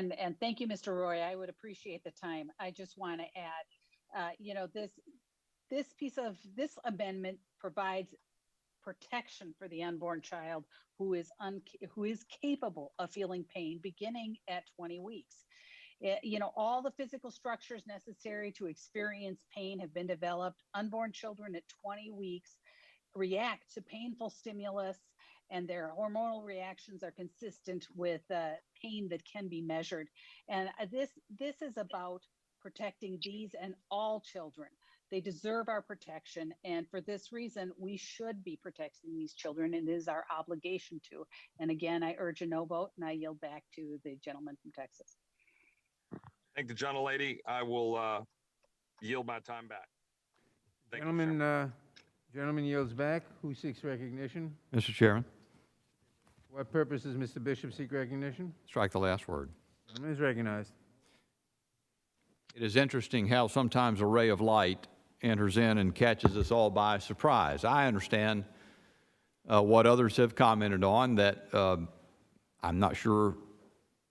And thank you, Mr. Roy. I would appreciate the time. I just want to add, this amendment provides protection for the unborn child who is capable of feeling pain beginning at 20 weeks. All the physical structures necessary to experience pain have been developed. Unborn children at 20 weeks react to painful stimulus, and their hormonal reactions are consistent with pain that can be measured. And this is about protecting these and all children. They deserve our protection, and for this reason, we should be protecting these children, and it is our obligation to. And again, I urge a no vote, and I yield back to the gentleman from Texas. Thank the gentlelady. I will yield my time back. Thank you, Gentleman yields back. Who seeks recognition? Mr. Chairman, What purpose does Mr. Bishop seek recognition? strike the last word. Gentleman is recognized. It is interesting how sometimes a ray of light enters in and catches us all by surprise. I understand what others have commented on, that I'm not sure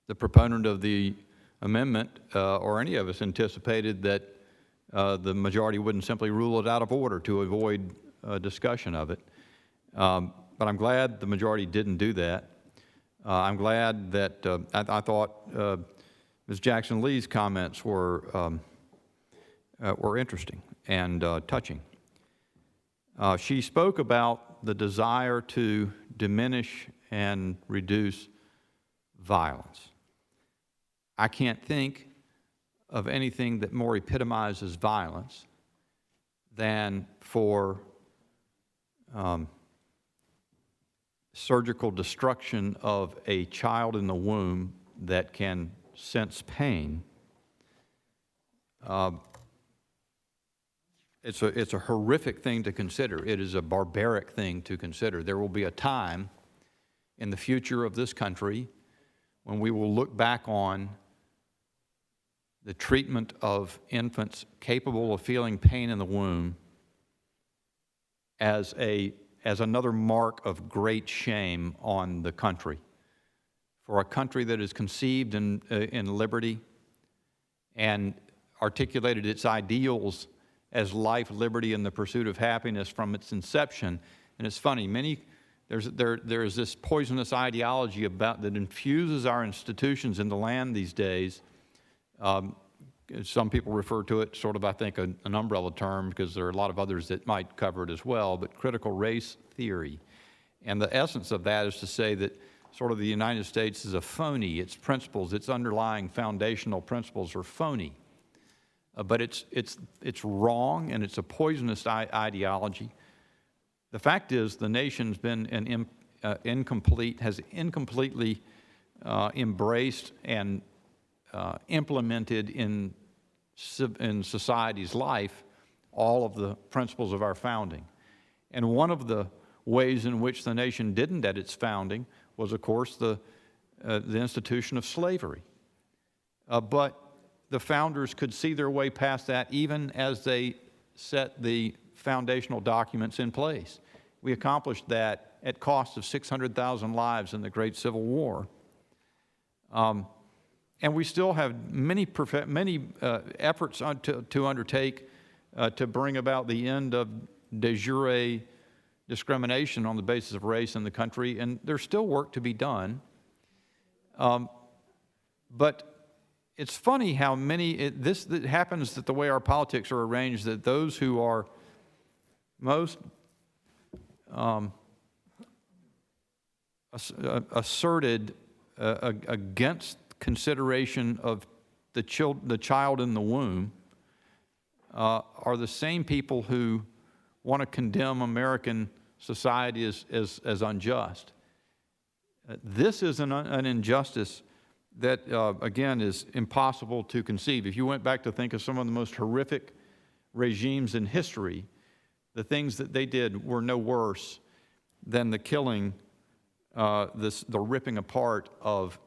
the proponent of the amendment or any of us anticipated that the majority wouldn't simply rule it out of order to avoid discussion of it. But I'm glad the majority didn't do that. I'm glad that I thought Ms. Jackson-Lee's comments were interesting and touching. She spoke about the desire to diminish and reduce violence. I can't think of anything that more epitomizes violence than for surgical destruction of a child in the womb that can sense pain. It's a horrific thing to consider. It is a barbaric thing to consider. There will be a time in the future of this country when we will look back on the treatment of infants capable of feeling pain in the womb as another mark of great shame on the country. For a country that is conceived in liberty and articulated its ideals as life, liberty, and the pursuit of happiness from its inception. And it's funny, there is this poisonous ideology that infuses our institutions in the land these days. Some people refer to it sort of, I think, an umbrella term, because there are a lot of others that might cover it as well, but critical race theory. And the essence of that is to say that sort of the United States is a phony. Its principles, its underlying foundational principles are phony. But it's wrong, and it's a poisonous ideology. The fact is, the nation's been has incompletely embraced and implemented in society's life all of the principles of our founding. And one of the ways in which the nation didn't at its founding was, of course, the institution of slavery. But the founders could see their way past that even as they set the foundational documents in place. We accomplished that at cost of 600,000 lives in the Great Civil War. And we still have many efforts to undertake to bring about the end of de jure discrimination on the basis of race in the country, and there's still work to be done. But it's funny how this happens, that the way our politics are arranged, that those who are most asserted against consideration of the child in the womb are the same people who want to condemn American society as unjust. This is an injustice that, again, is impossible to conceive. If you went back to think of some of the most horrific regimes in history, the things that they did were no worse than the killing, the ripping apart of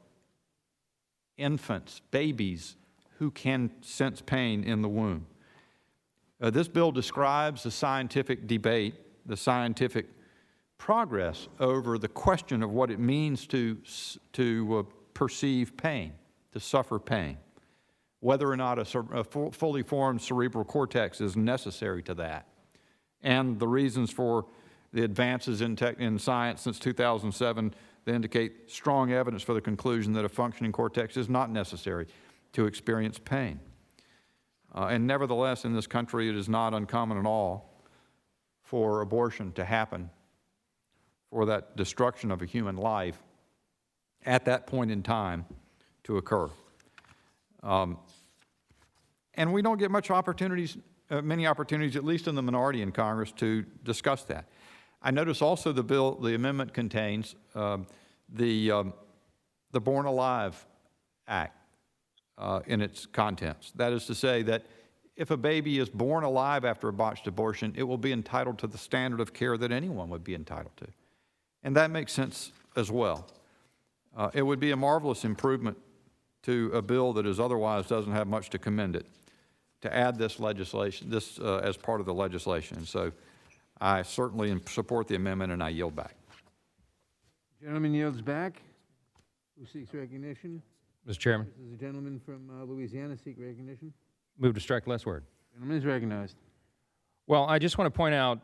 infants, babies, who can sense pain in the womb. This bill describes the scientific debate, the scientific progress over the question of what it means to perceive pain. to suffer pain, whether or not a fully formed cerebral cortex is necessary to that, and the reasons for the advances in science since 2007 that indicate strong evidence for the conclusion that a functioning cortex is not necessary to experience pain. And nevertheless, in this country, it is not uncommon at all for abortion to happen, for that destruction of a human life at that point in time to occur. And we don't get many opportunities, at least in the minority in Congress, to discuss that. I notice also the amendment contains the Born Alive Act in its contents. That is to say that if a baby is born alive after a botched abortion, it will be entitled to the standard of care that anyone would be entitled to. And that makes sense as well. It would be a marvelous improvement to a bill that otherwise doesn't have much to commend it, to add this legislation, as part of the legislation. And so I certainly support the amendment, and I yield back. Gentleman yields back. Who seeks recognition? Mr. Chairman, This is a gentleman from Louisiana seek recognition. move to strike last word. Gentleman is recognized. Well, I just want to point out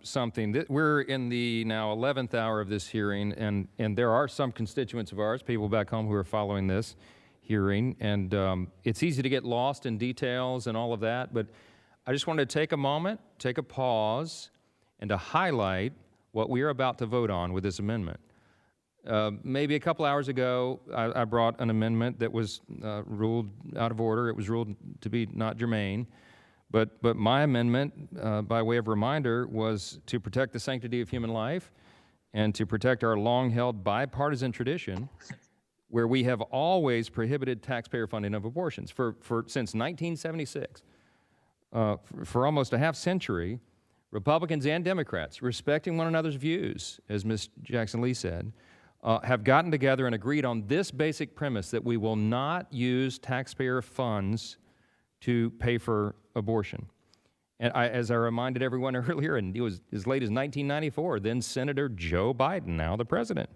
something. We're in the now 11th hour of this hearing, and there are some constituents of ours, people back home, who are following this hearing, and it's easy to get lost in details and all of that, but I just wanted to take a moment, take a pause, and to highlight what we are about to vote on with this amendment. Maybe a couple hours ago, I brought an amendment that was ruled out of order. It was ruled to be not germane. But my amendment, by way of reminder, was to protect the sanctity of human life and to protect our long-held bipartisan tradition where we have always prohibited taxpayer funding of abortions since 1976. For almost a half century, Republicans and Democrats, respecting one another's views, as Ms. Jackson-Lee said, have gotten together and agreed on this basic premise that we will not use taxpayer funds to pay for abortion. And as I reminded everyone earlier, and it was as late as 1994, then Senator Joe Biden, now the president,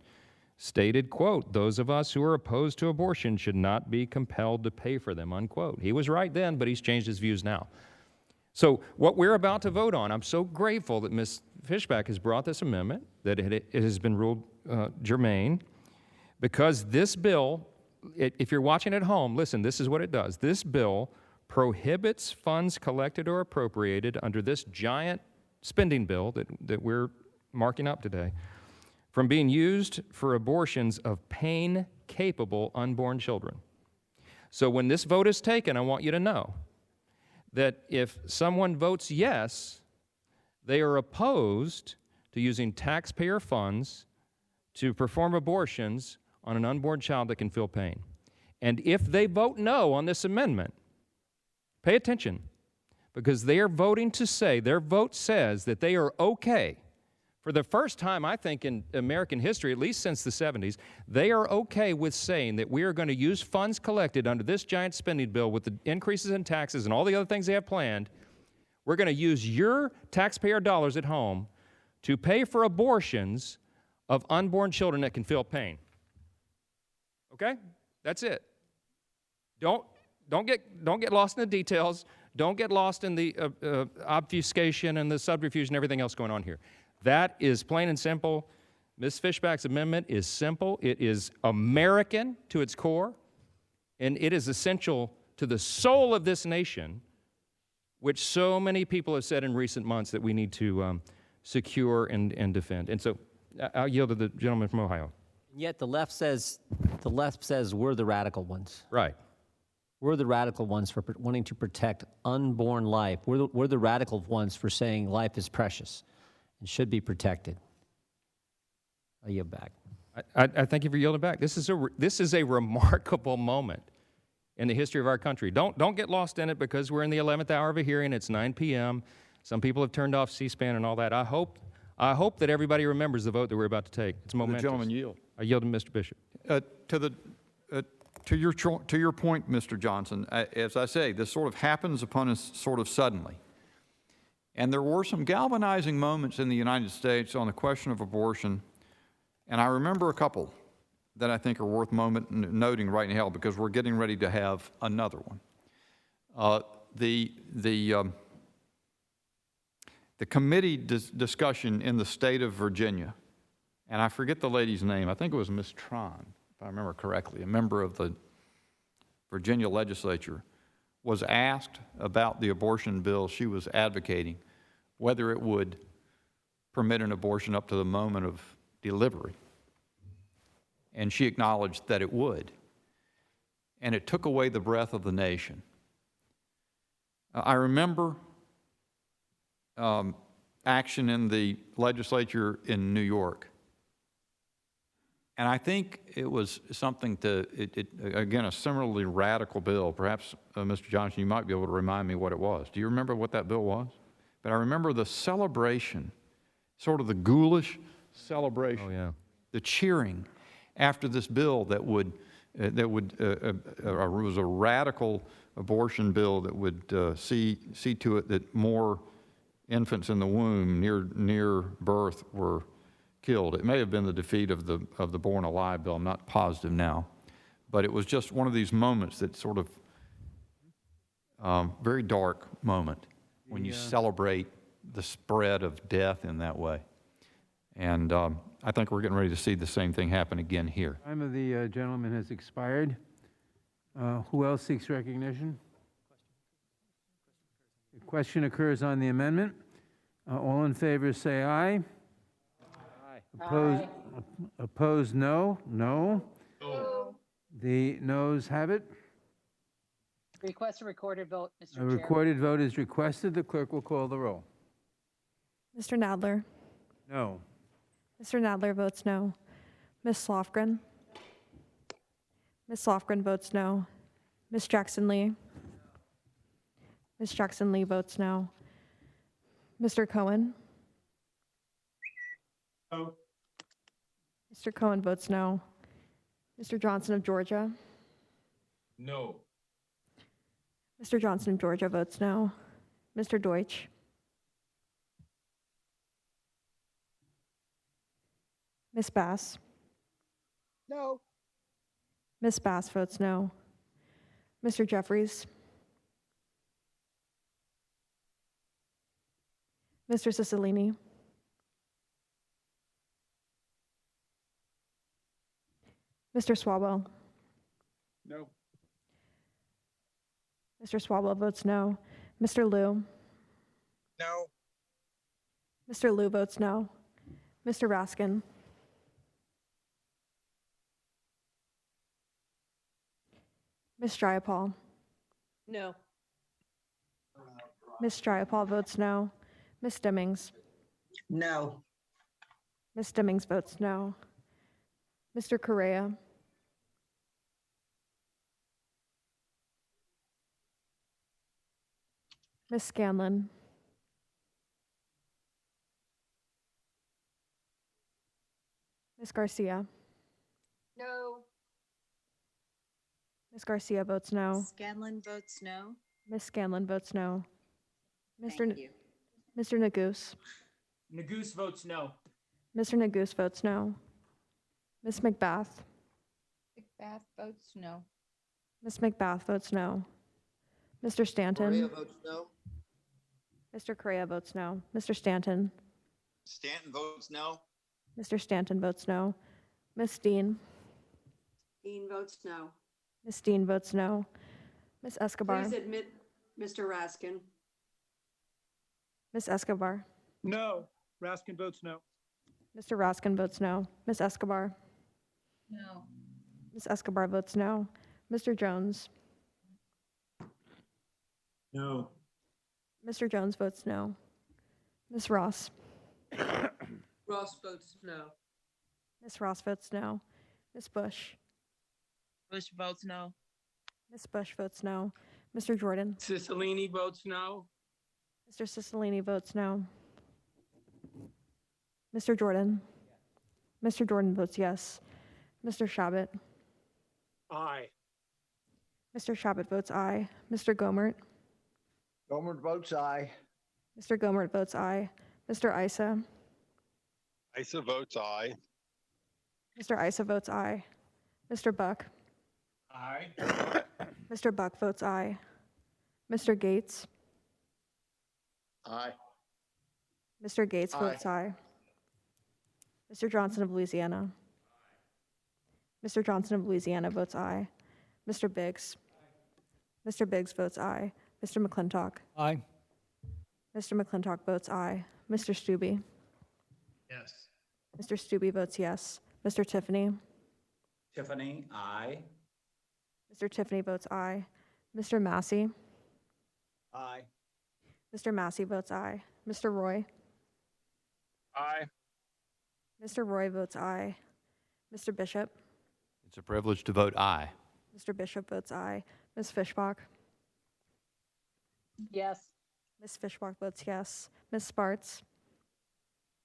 stated, quote, "Those of us who are opposed to abortion should not be compelled to pay for them," unquote. He was right then, but he's changed his views now. So what we're about to vote on, I'm so grateful that Ms. Fishback has brought this amendment, that it has been ruled germane, because this bill, if you're watching at home, listen, this is what it does. This bill prohibits funds collected or appropriated under this giant spending bill that we're marking up today from being used for abortions of pain-capable unborn children. So when this vote is taken, I want you to know that if someone votes yes, they are opposed to using taxpayer funds to perform abortions on an unborn child that can feel pain. And if they vote no on this amendment, pay attention, because they are voting to say, their vote says that they are okay. For the first time, I think, in American history, at least since the 70s, they are okay with saying that we are going to use funds collected under this giant spending bill with the increases in taxes and all the other things they have planned. We're going to use your taxpayer dollars at home to pay for abortions of unborn children that can feel pain. Okay? That's it. Don't get lost in the details. Don't get lost in the obfuscation and the subterfuge and everything else going on here. That is plain and simple. Ms. Fishback's amendment is simple. It is American to its core, and it is essential to the soul of this nation, which so many people have said in recent months that we need to secure and defend. And so I'll yield to the gentleman from Ohio. Yet the left says we're the radical ones. Right. We're the radical ones for wanting to protect unborn life. We're the radical ones for saying life is precious and should be protected. I yield back. I thank you for yielding back. This is a remarkable moment in the history of our country. Don't get lost in it because we're in the 11th hour of a hearing. It's 9 p.m. Some people have turned off C-SPAN and all that. I hope that everybody remembers the vote that we're about to take. It's momentous. The gentleman yield. I yield to Mr. Bishop. To your point, Mr. Johnson, as I say, this sort of happens upon us sort of suddenly. And there were some galvanizing moments in the United States on the question of abortion, and I remember a couple. that I think are worth noting right now, because we're getting ready to have another one. The committee discussion in the state of Virginia, and I forget the lady's name, I think it was Ms. Tron, if I remember correctly, a member of the Virginia legislature, was asked about the abortion bill she was advocating, whether it would permit an abortion up to the moment of delivery. And she acknowledged that it would. And it took away the breath of the nation. I remember action in the legislature in New York. And I think it was something again, a similarly radical bill. Perhaps, Mr. Johnson, you might be able to remind me what it was. Do you remember what that bill was? But I remember the celebration, sort of the ghoulish celebration, Oh, yeah. the cheering after this bill that was a radical abortion bill that would see to it that more infants in the womb near birth were killed. It may have been the defeat of the Born Alive bill. I'm not positive now, but it was just one of these moments that sort of very dark moment when you celebrate the spread of death in that way. And I think we're getting ready to see the same thing happen again here. Time of the gentleman has expired. Who else seeks recognition? The question occurs on the amendment. All in favor say aye. Aye. Opposed, Aye. opposed no. No. The noes have it. Request a recorded vote, Mr. A Chair. recorded vote is requested. The clerk will call the roll. Mr. Nadler. No. Mr. Nadler votes no. Ms. Lofgren. Ms. Lofgren votes no. Ms. Jackson Lee. Ms. Jackson Lee votes no. Mr. Cohen. No. Mr. Cohen votes no. Mr. Johnson of Georgia. No. Mr. Johnson of Georgia votes no. Mr. Deutsch. Ms. Bass. No. Ms. Bass votes no. Mr. Jeffries. Mr. Cicilline. Mr. Swalwell. No. Mr. Swalwell votes no. Mr. Liu. No. Mr. Liu votes no. Mr. Raskin. Ms. Jayapal. No. Ms. Jayapal votes no. Ms. Stimmings. No. Ms. Stimmings votes no. Mr. Correa. Ms. Scanlon. Ms. Garcia. No. Ms. Garcia votes no. Scanlon votes no. Ms. Scanlon votes no. Thank you. Mr. Nagoose. Nagoose votes no. Mr. Nagoose votes no. Ms. McBath. McBath votes no. Ms. McBath votes no. Mr. Stanton. Correa votes no. Mr. Correa votes no. Mr. Stanton. Stanton votes no. Mr. Stanton votes no. Ms. Dean. Dean votes no. Ms. Dean votes no. Ms. Escobar. Please admit Mr. Raskin. Ms. Escobar. No. Raskin votes no. Mr. Raskin votes no. Ms. Escobar. No. Ms. Escobar votes no. Mr. Jones. No. Mr. Jones votes no. Ms. Ross. Ross votes no. Ms. Ross votes no. Ms. Bush. Bush votes no. Ms. Bush votes no. Mr. Jordan. Cicilline votes no. Mr. Cicilline votes no. Mr. Jordan. Mr. Jordan votes yes. Mr. Shabbat. Aye. Mr. Shabbat votes aye. Mr. Gomert. Gomer votes aye. Mr. Gomert votes aye. Mr. Issa. Isa votes aye. Mr. Issa votes aye. Mr. Buck. Aye. Mr. Buck votes aye. Mr. Gates. Aye. Mr. Gates votes aye. Mr. Johnson of Louisiana. Mr. Johnson of Louisiana votes aye. Mr. Biggs. Mr. Biggs votes aye. Mr. McClintock. Aye. Mr. McClintock votes aye. Mr. Stube. Yes. Mr. Stube votes yes. Mr. Tiffany. Tiffany, aye. Mr. Tiffany votes aye. Mr. Massey. Aye. Mr. Massey votes aye. Mr. Roy. Aye. Mr. Roy votes aye. Mr. Bishop. It's a privilege to vote aye. Mr. Bishop votes aye. Ms. Fishbach. Yes. Ms. Fishbach votes yes. Ms. Sparts.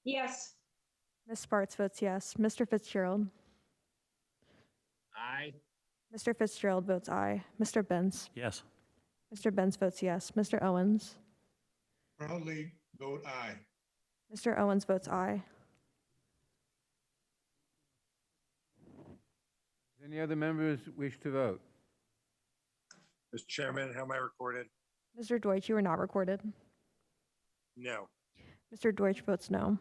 Yes. Ms. Sparts votes yes. Mr. Fitzgerald. Aye. Mr. Fitzgerald votes aye. Mr. Benz. Yes. Mr. Benz votes yes. Mr. Owens. Proudly vote aye. Mr. Owens votes aye. Any other members wish to vote? Mr. Chairman, how am I recorded? Mr. Deutsch, you are not recorded. No. Mr. Deutsch votes no.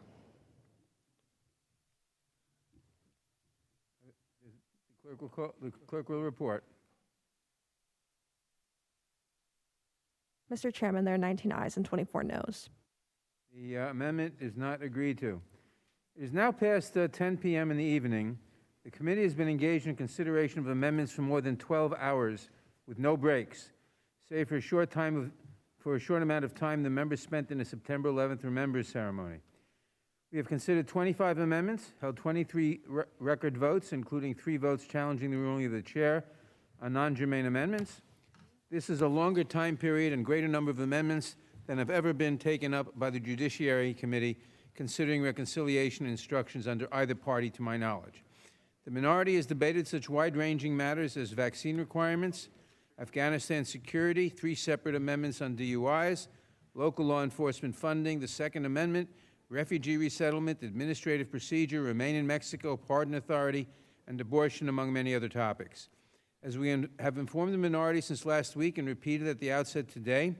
The clerk will report. Mr. Chairman, there are 19 ayes and 24 noes. The amendment is not agreed to. It is now past 10 p.m. in the evening. The committee has been engaged in consideration of amendments for more than 12 hours with no breaks, save for a short amount of time the members spent in the September 11th Remembrance Ceremony. We have considered 25 amendments, held 23 record votes, including 3 votes challenging the ruling of the chair on non-germane amendments. This is a longer time period and greater number of amendments than have ever been taken up by the Judiciary Committee, considering reconciliation instructions under either party, to my knowledge. The minority has debated such wide-ranging matters as vaccine requirements, Afghanistan security, 3 separate amendments on DUIs, local law enforcement funding, the Second Amendment, refugee resettlement, administrative procedure, remain in Mexico, pardon authority, and abortion, among many other topics. As we have informed the minority since last week and repeated at the outset today,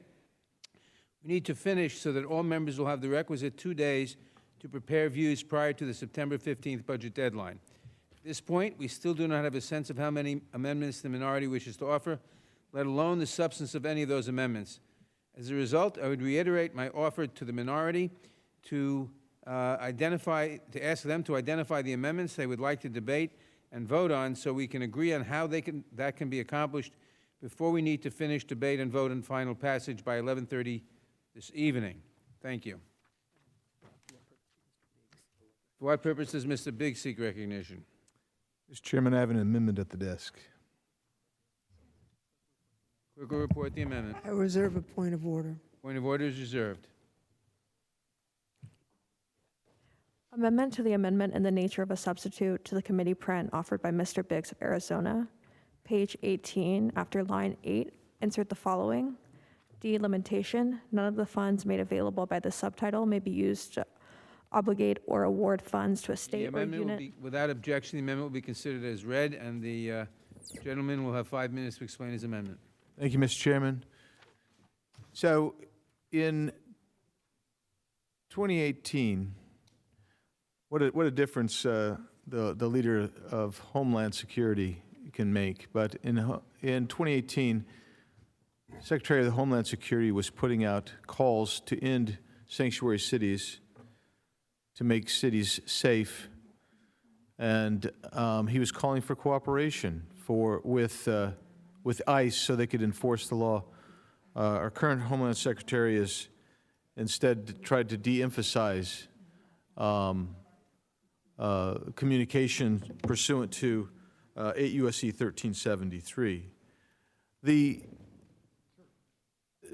we need to finish so that all members will have the requisite 2 days to prepare views prior to the September 15th budget deadline. At this point, we still do not have a sense of how many amendments the minority wishes to offer, let alone the substance of any of those amendments. As a result, I would reiterate my offer to the minority to ask them to identify the amendments they would like to debate and vote on, so we can agree on how that can be accomplished before we need to finish debate and vote in final passage by 11:30 this evening. Thank you. For what purpose does Mr. Biggs seek recognition? Mr. Chairman, I have an amendment at the desk. Clerk will report the amendment. I reserve a point of order. Point of order is reserved. Amendment to the amendment in the nature of a substitute to the committee print offered by Mr. Biggs of Arizona. Page 18, after line 8, insert the following. Delimitation, none of the funds made available by the subtitle may be used to obligate or award funds to a The state or amendment will unit. be, without objection, the amendment will be considered as read, and the gentleman will have 5 minutes to explain his amendment. Thank you, Mr. Chairman. So in 2018, what a difference the leader of Homeland Security can make. But in 2018, Secretary of the Homeland Security was putting out calls to end sanctuary cities, to make cities safe, and he was calling for cooperation with ICE so they could enforce the law. Our current Homeland Secretary has instead tried to de-emphasize communication pursuant to 8 U.S.C. 1373. The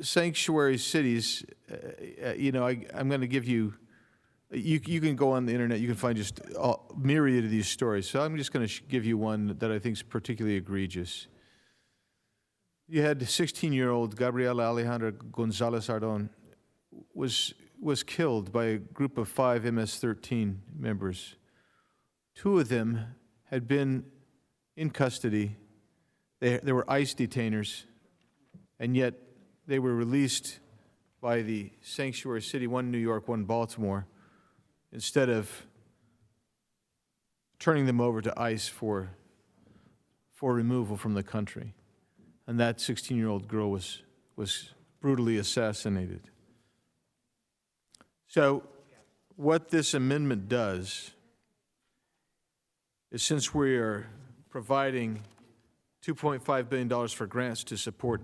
sanctuary cities, I'm going to give you, you can go on the internet, you can find just a myriad of these stories. So I'm just going to give you one that I think is particularly egregious. You had 16-year-old Gabriela Alejandra Gonzalez Ardon was killed by a group of 5 MS-13 members. 2 of them had been in custody. They were ICE detainers, and yet they were released by the sanctuary city, one New York, one Baltimore, instead of turning them over to ICE for removal from the country. And that 16-year-old girl was brutally assassinated. So what this amendment does is, since we are providing $2.5 billion for grants to support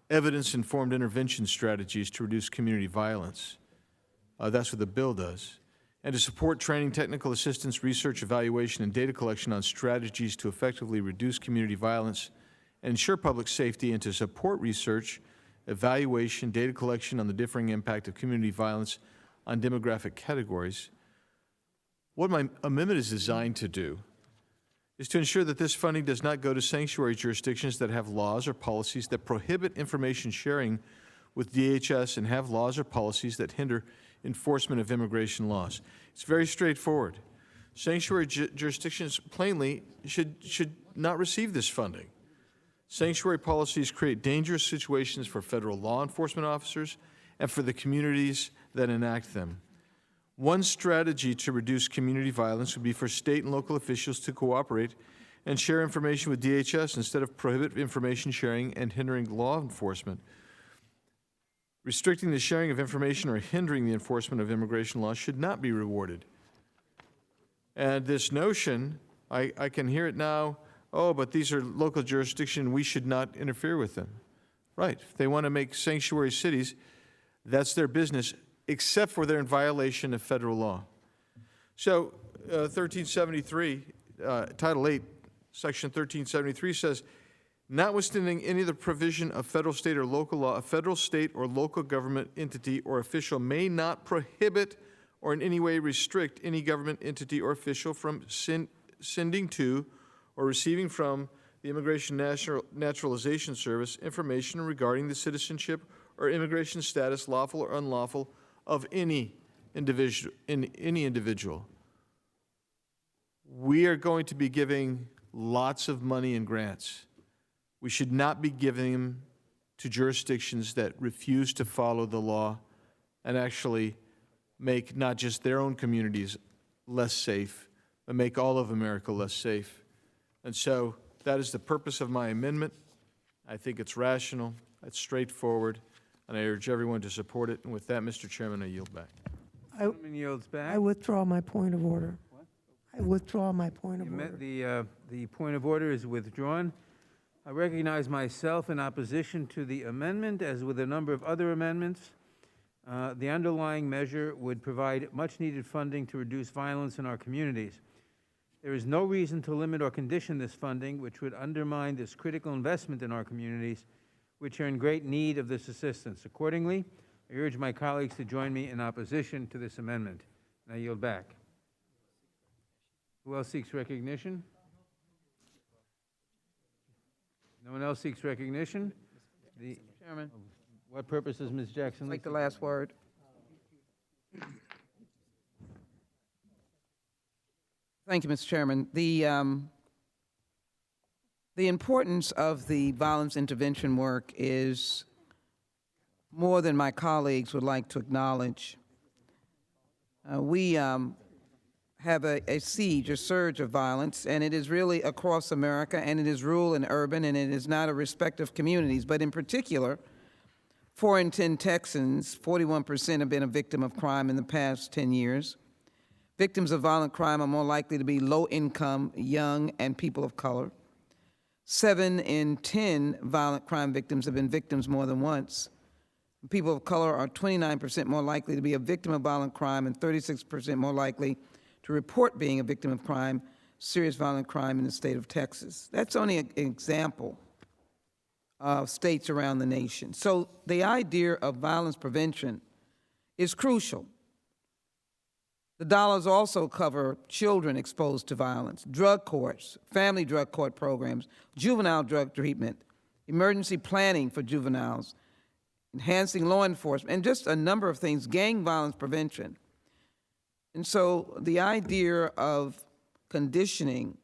evidence-informed intervention strategies to reduce community violence, that's what the bill does, and to support training, technical assistance, research, evaluation, and data collection on strategies to effectively reduce community violence and ensure public safety, and to support research, evaluation, data collection on the differing impact of community violence on demographic categories. What my amendment is designed to do is to ensure that this funding does not go to sanctuary jurisdictions that have laws or policies that prohibit information sharing with DHS and have laws or policies that hinder enforcement of immigration laws. It's very straightforward. Sanctuary jurisdictions plainly should not receive this funding. Sanctuary policies create dangerous situations for federal law enforcement officers and for the communities that enact them. One strategy to reduce community violence would be for state and local officials to cooperate and share information with DHS instead of prohibit information sharing and hindering law enforcement. Restricting the sharing of information or hindering the enforcement of immigration laws should not be rewarded. And this notion, I can hear it now, oh, but these are local jurisdictions, we should not interfere with them. Right, if they want to make sanctuary cities, that's their business, except for they're in violation of federal law. So 1373, Title 8, Section 1373 says, notwithstanding any of the provision of federal, state, or local law, a federal, state, or local government entity or official may not prohibit or in any way restrict any government entity or official from sending to or receiving from the Immigration Naturalization Service information regarding the citizenship or immigration status, lawful or unlawful, of any individual. We are going to be giving lots of money and grants. We should not be giving them to jurisdictions that refuse to follow the law and actually make not just their own communities less safe, but make all of America less safe. And so that is the purpose of my amendment. I think it's rational, it's straightforward, and I urge everyone to support it. And with that, Mr. Chairman, I yield back. Gentleman yields back. I withdraw my point of order. I withdraw my point of order. The point of order is withdrawn. I recognize myself in opposition to the amendment, as with a number of other amendments. The underlying measure would provide much-needed funding to reduce violence in our communities. There is no reason to limit or condition this funding, which would undermine this critical investment in our communities, which are in great need of this assistance. Accordingly, I urge my colleagues to join me in opposition to this amendment. And I yield back. Who else seeks recognition? No one else seeks recognition? Chairman. What purpose is Ms. Jackson? Like the last word. Thank you, Mr. Chairman. The importance of the violence intervention work is more than my colleagues would like to acknowledge. We have a siege, a surge of violence, and it is really across America, and it is rural and urban, and it is not a respect of communities. But in particular, 4 in 10 Texans, 41%, have been a victim of crime in the past 10 years. Victims of violent crime are more likely to be low income, young, and people of color. 7 in 10 violent crime victims have been victims more than once. People of color are 29% more likely to be a victim of violent crime and 36% more likely to report being a victim of crime, serious violent crime, in the state of Texas. That's only an example of states around the nation. So the idea of violence prevention is crucial. The dollars also cover children exposed to violence, drug courts, family drug court programs, juvenile drug treatment, emergency planning for juveniles, enhancing law enforcement, and just a number of things, gang violence prevention. And so the idea of conditioning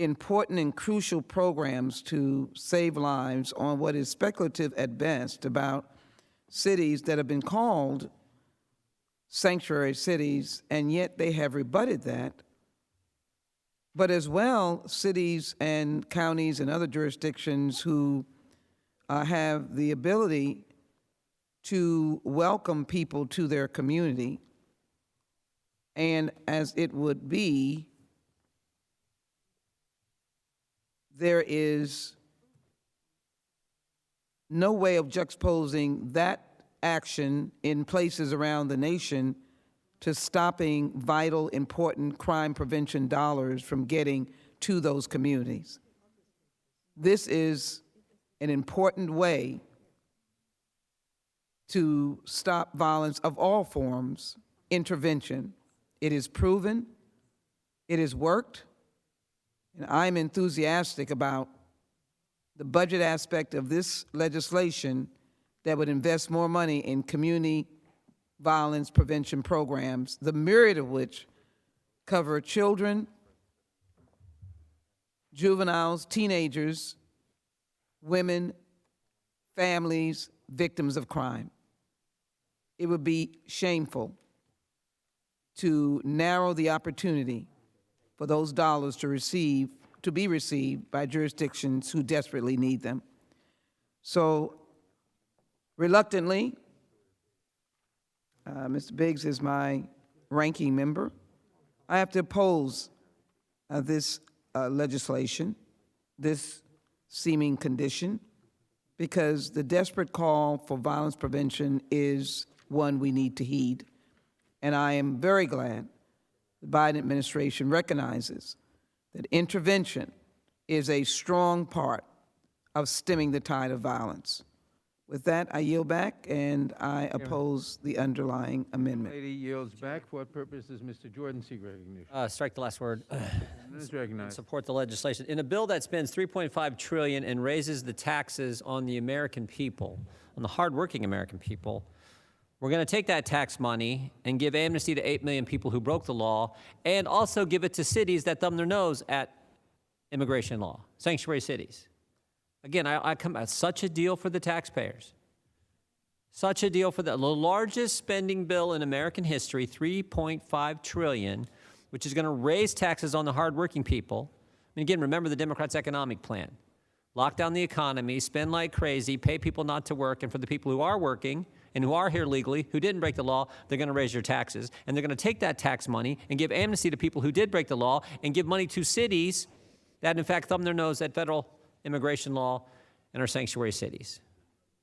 important and crucial programs to save lives on what is speculative at best about cities that have been called sanctuary cities, and yet they have rebutted that. But as well, cities and counties and other jurisdictions who have the ability to welcome people to their community, and as it would be, there is no way of juxtaposing that action in places around the nation to stopping vital, important crime prevention dollars from getting to those communities. This is an important way to stop violence of all forms, intervention. It is proven, it has worked, and I'm enthusiastic about the budget aspect of this legislation that would invest more money in community violence prevention programs, the myriad of which cover children, juveniles, teenagers, women, families, victims of crime. It would be shameful to narrow the opportunity for those dollars to be received by jurisdictions who desperately need them. So, reluctantly, Mr. Biggs is my ranking member, I have to oppose this legislation, this seeming condition, because the desperate call for violence prevention is one we need to heed. And I am very glad the Biden administration recognizes that intervention is a strong part of stemming the tide of violence. With that, I yield back, and I oppose the underlying amendment. Lady yields back. For what purpose does Mr. Jordan seek recognition? Strike the last word. Is recognized. Support the legislation. In a bill that spends $3.5 trillion and raises the taxes on the American people, on the hardworking American people, we're going to take that tax money and give amnesty to 8 million people who broke the law, and also give it to cities that thumb their nose at immigration law, sanctuary cities. Again, I come at such a deal for the taxpayers. Such a deal for the largest spending bill in American history, $3.5 trillion, which is going to raise taxes on the hardworking people. And again, remember the Democrats' economic plan. Lock down the economy, spend like crazy, pay people not to work, and for the people who are working and who are here legally, who didn't break the law, they're going to raise your taxes. And they're going to take that tax money and give amnesty to people who did break the law, and give money to cities that, in fact, thumb their nose at federal immigration law and our sanctuary cities.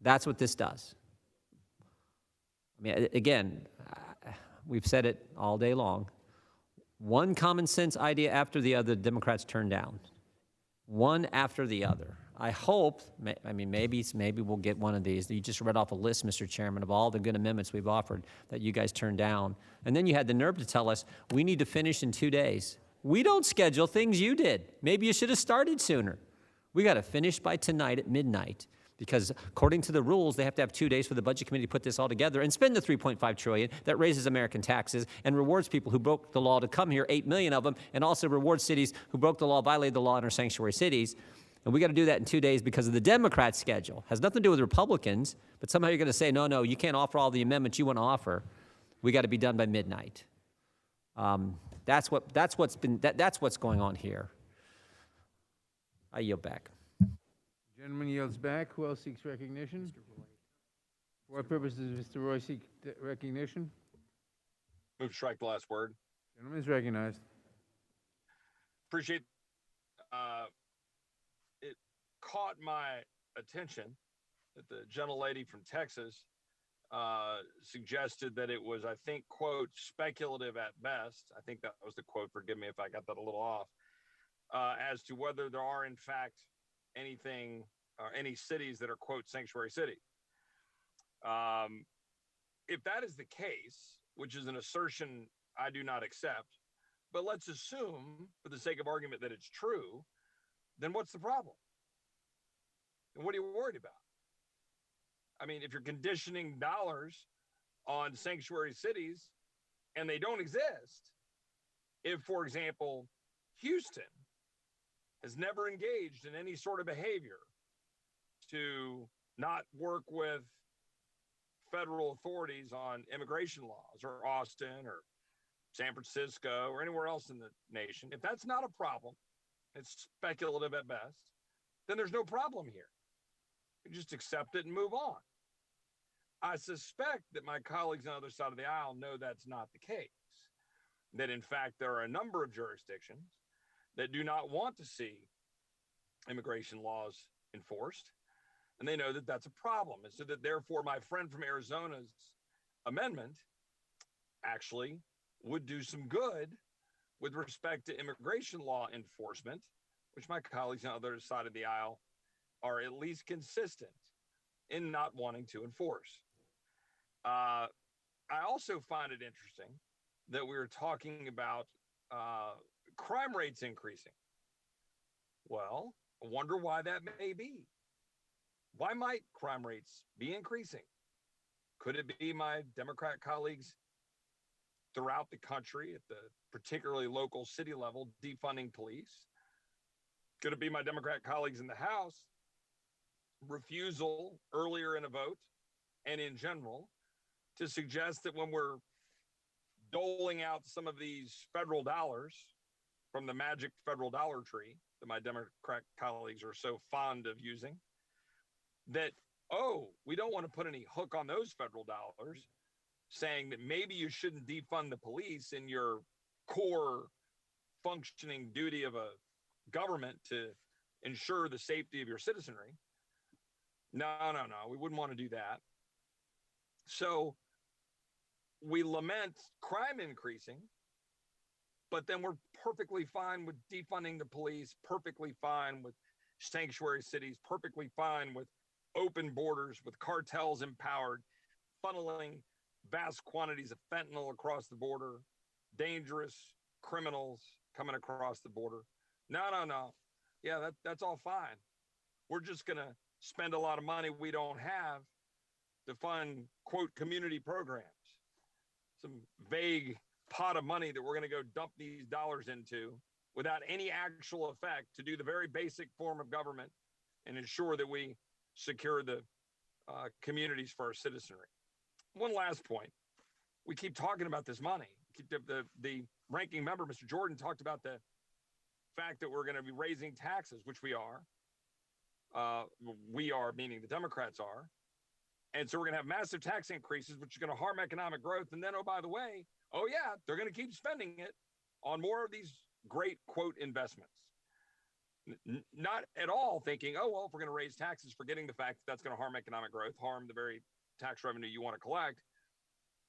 That's what this does. I mean, again, we've said it all day long. One common sense idea after the other, the Democrats turn down. One after the other. I hope, I mean, maybe we'll get one of these. You just read off a list, Mr. Chairman, of all the good amendments we've offered that you guys turned down. And then you had the nerve to tell us we need to finish in 2 days. We don't schedule things, you did. Maybe you should have started sooner. We got to finish by tonight at midnight, because according to the rules, they have to have 2 days for the Budget Committee to put this all together and spend the $3.5 trillion that raises American taxes and rewards people who broke the law to come here, 8 million of them, and also rewards cities who broke the law, violated the law in our sanctuary cities. And we got to do that in 2 days because of the Democrat schedule. Has nothing to do with Republicans, but somehow you're going to say, no, you can't offer all the amendments you want to offer. We got to be done by midnight. That's what's going on here. I yield back. Gentleman yields back. Who else seeks recognition? For what purpose does Mr. Roy seek recognition? Move to strike the last word. Gentleman is recognized. Appreciate it caught my attention that the gentlelady from Texas suggested that it was, I think, quote, speculative at best. I think that was the quote. Forgive me if I got that a little off. As to whether there are, in fact, anything or any cities that are, quote, sanctuary cities. If that is the case, which is an assertion I do not accept, but let's assume, for the sake of argument, that it's true, then what's the problem? And what are you worried about? I mean, if you're conditioning dollars on sanctuary cities and they don't exist, if, for example, Houston has never engaged in any sort of behavior to not work with federal authorities on immigration laws, or Austin or San Francisco or anywhere else in the nation, if that's not a problem, it's speculative at best, then there's no problem here. You just accept it and move on. I suspect that my colleagues on the other side of the aisle know that's not the case. That in fact, there are a number of jurisdictions that do not want to see immigration laws enforced. And they know that that's a problem. And so that therefore my friend from Arizona's amendment actually would do some good with respect to immigration law enforcement, which my colleagues on the other side of the aisle are at least consistent in not wanting to enforce. I also find it interesting that we were talking about crime rates increasing. Well, I wonder why that may be. Why might crime rates be increasing? Could it be my Democrat colleagues throughout the country at the particularly local city level defunding police? Could it be my Democrat colleagues in the House refusal earlier in a vote and in general to suggest that when we're doling out some of these federal dollars from the magic federal dollar tree that my Democrat colleagues are so fond of using, that, oh, we don't want to put any hook on those federal dollars, saying that maybe you shouldn't defund the police in your core functioning duty of a government to ensure the safety of your citizenry. No, we wouldn't want to do that. So we lament crime increasing, but then we're perfectly fine with defunding the police, perfectly fine with sanctuary cities, perfectly fine with open borders, with cartels empowered, funneling vast quantities of fentanyl across the border, dangerous criminals coming across the border. No. Yeah, that's all fine. We're just going to spend a lot of money we don't have to fund, quote, community programs. Some vague pot of money that we're going to go dump these dollars into without any actual effect to do the very basic form of government and ensure that we secure the communities for our citizenry. One last point. We keep talking about this money. The ranking member, Mr. Jordan, talked about the fact that we're going to be raising taxes, which we are. We are, meaning the Democrats are. And so we're going to have massive tax increases, which is going to harm economic growth. And then, oh, by the way, oh, yeah, they're going to keep spending it on more of these great, quote, investments. Not at all thinking, oh, well, if we're going to raise taxes, forgetting the fact that that's going to harm economic growth, harm the very tax revenue you want to collect,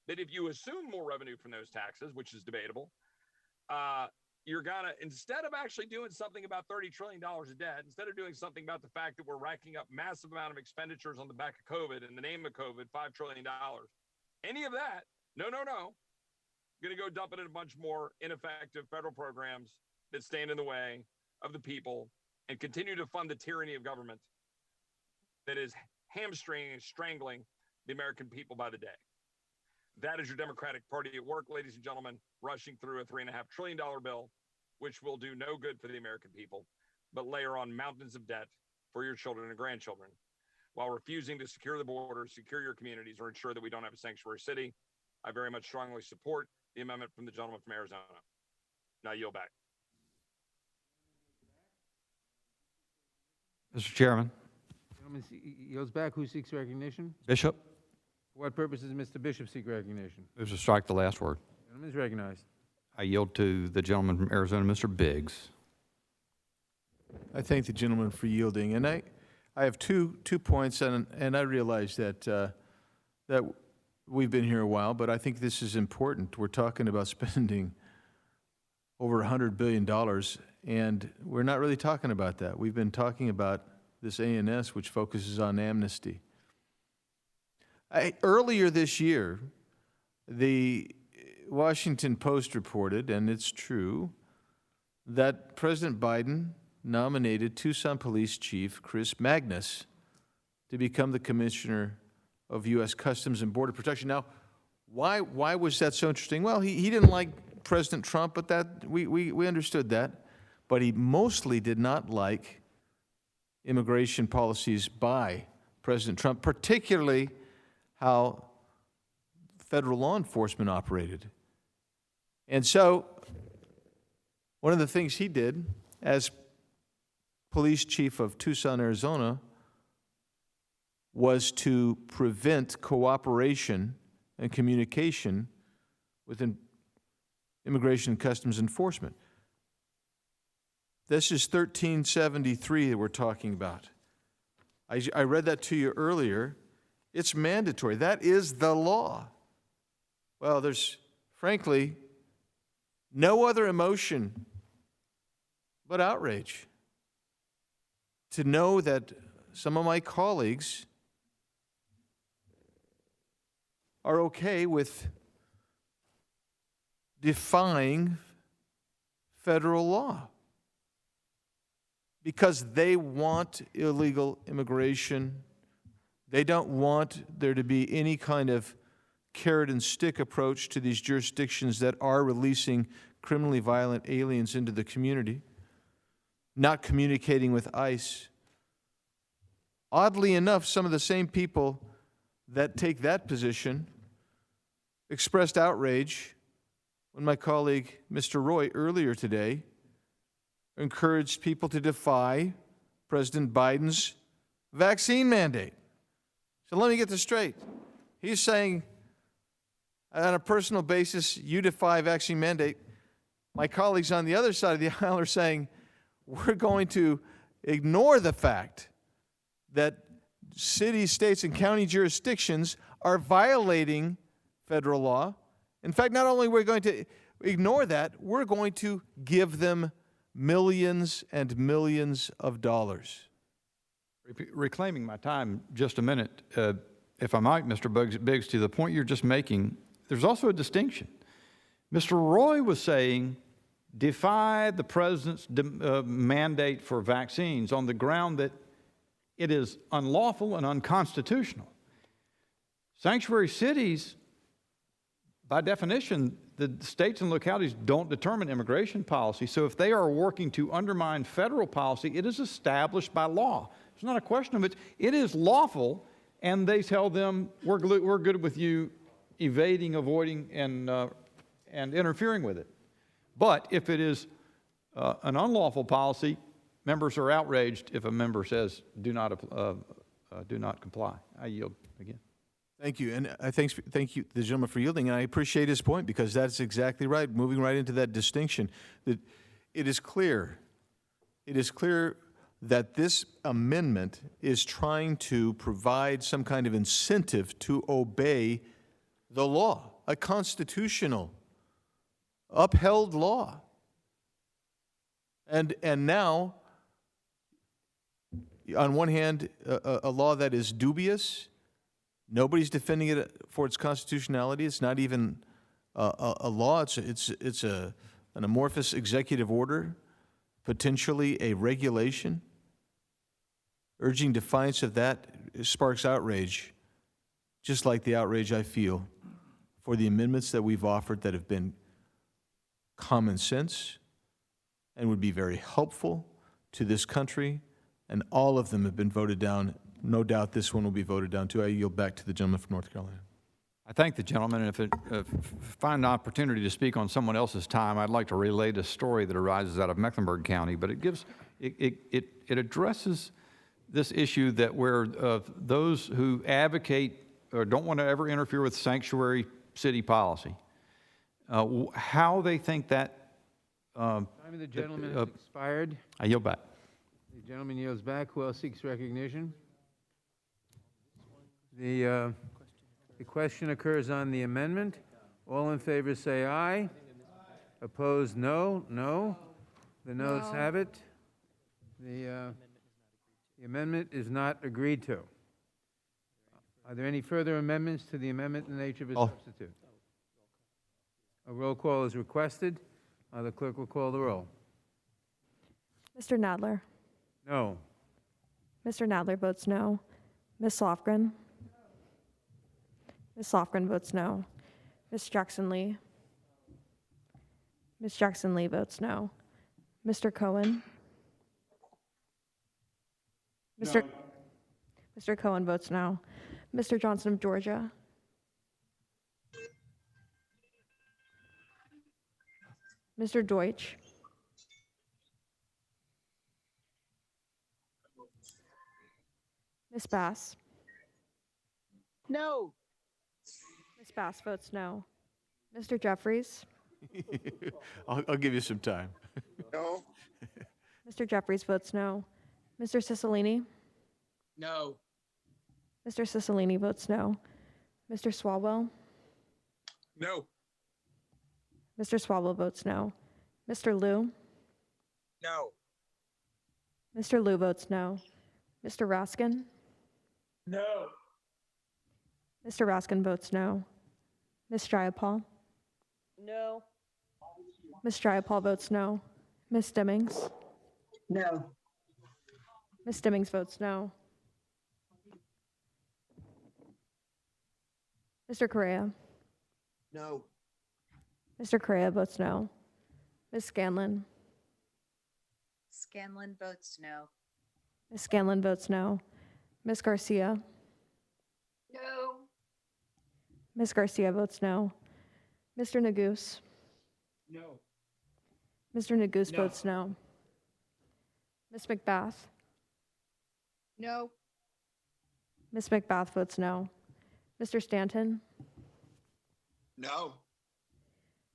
that if you assume more revenue from those taxes, which is debatable, you're going to, instead of actually doing something about $30 trillion of debt, instead of doing something about the fact that we're racking up massive amount of expenditures on the back of COVID, in the name of COVID, $5 trillion, any of that, no. Going to go dump it in a bunch more ineffective federal programs that stand in the way of the people and continue to fund the tyranny of government that is hamstringing and strangling the American people by the day. That is your Democratic Party at work, ladies and gentlemen, rushing through a $3.5 trillion bill, which will do no good for the American people, but layer on mountains of debt for your children and grandchildren, while refusing to secure the border, secure your communities, or ensure that we don't have a sanctuary city. I very much strongly support the amendment from the gentleman from Arizona. Now yield back. Mr. Chairman. Gentleman yields back. Who seeks recognition? Bishop. For what purpose does Mr. Bishop seek recognition? Moves to strike the last word. Gentleman is recognized. I yield to the gentleman from Arizona, Mr. Biggs. I thank the gentleman for yielding, and I have two points, and I realize that that we've been here a while, but I think this is important. We're talking about spending over $100 billion, and we're not really talking about that. We've been talking about this ANS, which focuses on amnesty. Earlier this year, the Washington Post reported, and it's true, that President Biden nominated Tucson Police Chief Chris Magnus to become the Commissioner of U.S. Customs and Border Protection. Now, why was that so interesting? Well, he didn't like President Trump, but that we understood that. but he mostly did not like immigration policies by President Trump, particularly how federal law enforcement operated. And so one of the things he did as police chief of Tucson, Arizona, was to prevent cooperation and communication with Immigration and Customs Enforcement. This is 1373 that we're talking about. I read that to you earlier. It's mandatory. That is the law. Well, there's, frankly, no other emotion but outrage to know that some of my colleagues are okay with defying federal law because they want illegal immigration. They don't want there to be any kind of carrot and stick approach to these jurisdictions that are releasing criminally violent aliens into the community, not communicating with ICE. Oddly enough, some of the same people that take that position expressed outrage when my colleague, Mr. Roy, earlier today encouraged people to defy President Biden's vaccine mandate. So let me get this straight. He's saying, on a personal basis, you defy vaccine mandate. My colleagues on the other side of the aisle are saying, we're going to ignore the fact that cities, states, and county jurisdictions are violating federal law. In fact, not only are we going to ignore that, we're going to give them millions and millions of dollars. Reclaiming my time just a minute, if I might, Mr. Biggs, to the point you're just making, there's also a distinction. Mr. Roy was saying, defy the president's mandate for vaccines on the ground that it is unlawful and unconstitutional. Sanctuary cities, by definition, the states and localities don't determine immigration policy. So if they are working to undermine federal policy, it is established by law. It's not a question of it. It is lawful, and they tell them, we're good with you evading, avoiding, and interfering with it. But if it is an unlawful policy, members are outraged if a member says, do not comply. I yield again. Thank you, and thank you, the gentleman, for yielding, and I appreciate his point because that's exactly right. Moving right into that distinction, that it is clear that this amendment is trying to provide some kind of incentive to obey the law, a constitutional, upheld law, and now, on one hand, a law that is dubious. Nobody's defending it for its constitutionality. It's not even a law. It's an amorphous executive order, potentially a regulation. Urging defiance of that sparks outrage, just like the outrage I feel for the amendments that we've offered that have been common sense and would be very helpful to this country, and all of them have been voted down. No doubt this one will be voted down too. I yield back to the gentleman from North Carolina. I thank the gentleman, and if I find an opportunity to speak on someone else's time, I'd like to relate a story that arises out of Mecklenburg County, but it addresses this issue that where those who advocate or don't want to ever interfere with sanctuary city policy, how they think that Time of the gentleman has expired. I yield back. The gentleman yields back. Who else seeks recognition? The question occurs on the amendment. All in favor say aye. Opposed, no. No. The noes have it. The amendment is not agreed to. Are there any further amendments to the amendment in the nature of a substitute? A roll call is requested. The clerk will call the roll. Mr. Nadler. No. Mr. Nadler votes no. Ms. Lofgren. Ms. Lofgren votes no. Ms. Jackson-Lee. Ms. Jackson-Lee votes no. Mr. Cohen? Mr. Mr. Cohen votes no. Mr. Johnson of Georgia? Mr. Deutsch? Ms. Bass? No. Ms. Bass votes no. Mr. Jeffries? I'll give you some time. No. Mr. Jeffries votes no. Mr. Cicilline? No. Mr. Cicilline votes no. Mr. Swalwell? No. Mr. Swalwell votes no. Mr. Liu? No. Mr. Liu votes no. Mr. Raskin? No. Mr. Raskin votes no. Ms. Jayapal? No. Ms. Jayapal votes no. Ms. Stimmings? No. Ms. Stimmings votes no. Mr. Correa? No. Mr. Correa votes no. Ms. Scanlon? Scanlon votes no. Ms. Scanlon votes no. Ms. Garcia? No. Ms. Garcia votes no. Mr. Neguse? No. Mr. Neguse No. votes no. Ms. McBath? No. Ms. McBath votes no. Mr. Stanton? No.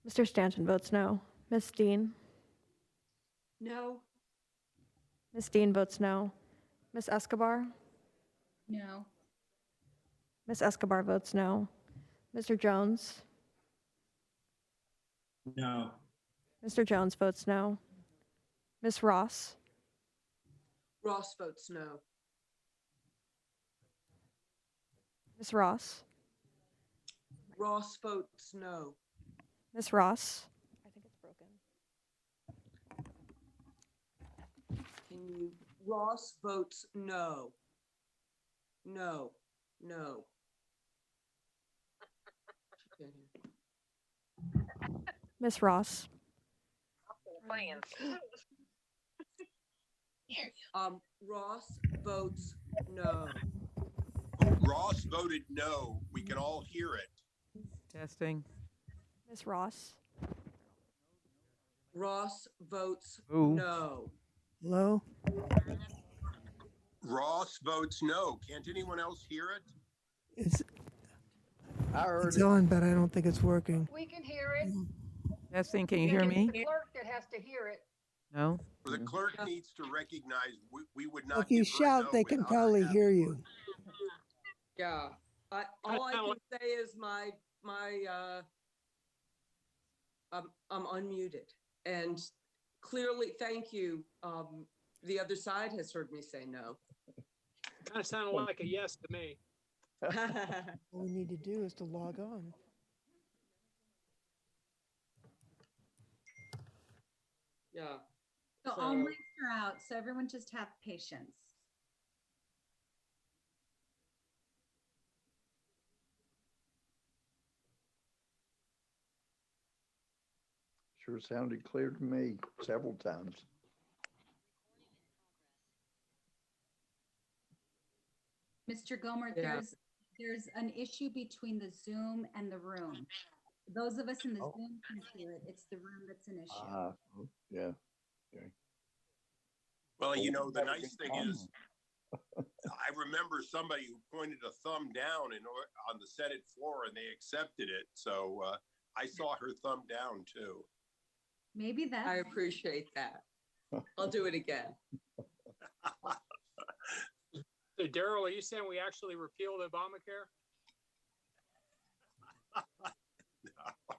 Mr. Stanton votes no. Ms. Dean? No. Ms. Dean votes no. Ms. Escobar? No. Ms. Escobar votes no. Mr. Jones? No. Mr. Jones votes no. Ms. Ross? Ross votes no. Ms. Ross? Ross votes no. Ms. Ross? I think it's broken. Can you? Ross votes no. No. No. Ms. Ross? Ross votes no. Ross voted no. We can all hear it. Testing. Ms. Ross? Ross votes Ooh. no. Hello? Ross votes no. Can't anyone else hear it? I heard It's it. on, but I don't think it's working. We can hear it. Testing, can you hear me? Clerk that has to hear it. No? The clerk needs to recognize we would not. If you give her a shout, no they can without her probably having hear one. you. Yeah. All I can say is I'm unmuted, and clearly, thank you. The other side has heard me say no. Kind of sounded like a yes to me. All we need to do is to log on. Yeah. So all mics are out, so everyone just have patience. Sure sounded clear to me several times. Mr. Gomer, Yeah. there's an issue between the Zoom and the room. Those of us in the Zoom can hear it. It's the room that's an issue. Yeah. Well, the nice thing is, I remember somebody who pointed a thumb down on the Senate floor, and they accepted it. So I saw her thumb down too. Maybe that's. I appreciate that. I'll do it again. So Daryl, are you saying we actually repealed Obamacare? No.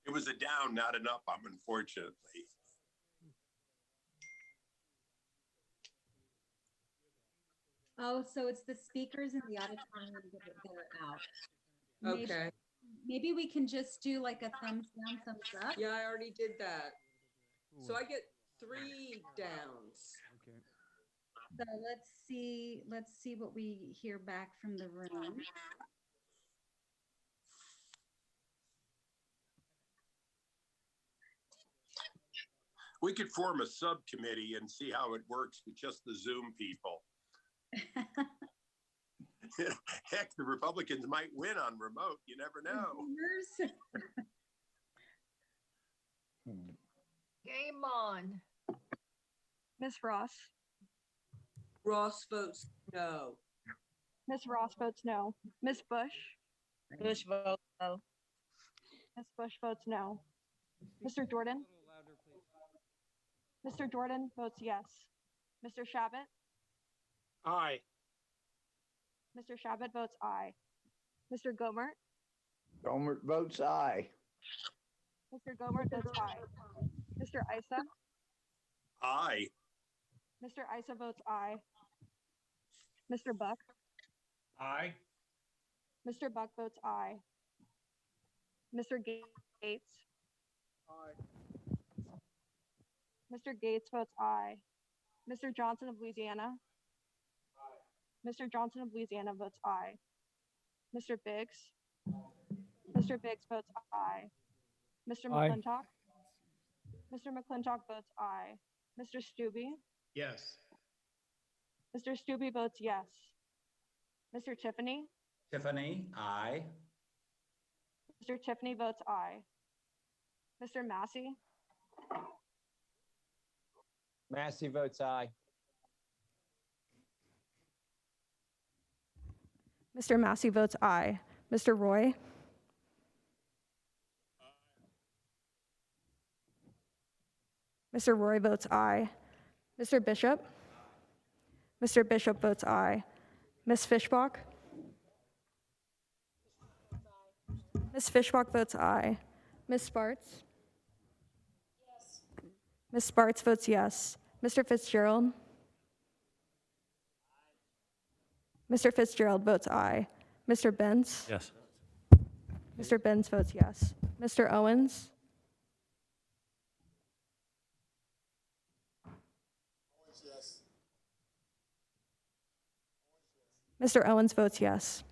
It was a down, not an up, unfortunately. Oh, so it's the speakers in the auditorium that are out. Maybe, Okay. maybe we can just do like a thumbs down, thumbs up. Yeah, I already did that. So I get 3 downs. So let's see what we hear back from the room. We could form a subcommittee and see how it works with just the Zoom people. Heck, the Republicans might win on remote. You never know. Game on. Ms. Ross. Ross votes no. Ms. Ross votes no. Ms. Bush. Bush votes no. Ms. Bush votes no. Mr. Jordan. Mr. Jordan votes yes. Mr. Shabbat. Aye. Mr. Shabbat votes aye. Mr. Gomert. Gomer votes aye. Mr. Gomert votes aye. Mr. Issa. Aye. Mr. Issa votes aye. Mr. Buck. Aye. Mr. Buck votes aye. Mr. Gates. Aye. Mr. Gates votes aye. Mr. Johnson of Louisiana. Aye. Mr. Johnson of Louisiana votes aye. Mr. Biggs. Mr. Biggs votes aye. Mr. McClintock. Mr. McClintock votes aye. Mr. Stubbe. Yes. Mr. Stubbe votes yes. Mr. Tiffany. Tiffany, aye. Mr. Tiffany votes aye. Mr. Massey. Massey votes aye. Mr. Massey votes aye. Mr. Roy. Mr. Roy votes aye. Mr. Bishop. Mr. Bishop votes aye. Ms. Fishbach. Ms. Fishbach votes aye. Ms. Spartz. Yes. Ms. Spartz votes yes. Mr. Fitzgerald. Mr. Fitzgerald votes aye. Mr. Benz. Yes. Mr. Benz votes yes. Mr. Owens. Mr. Owens votes yes.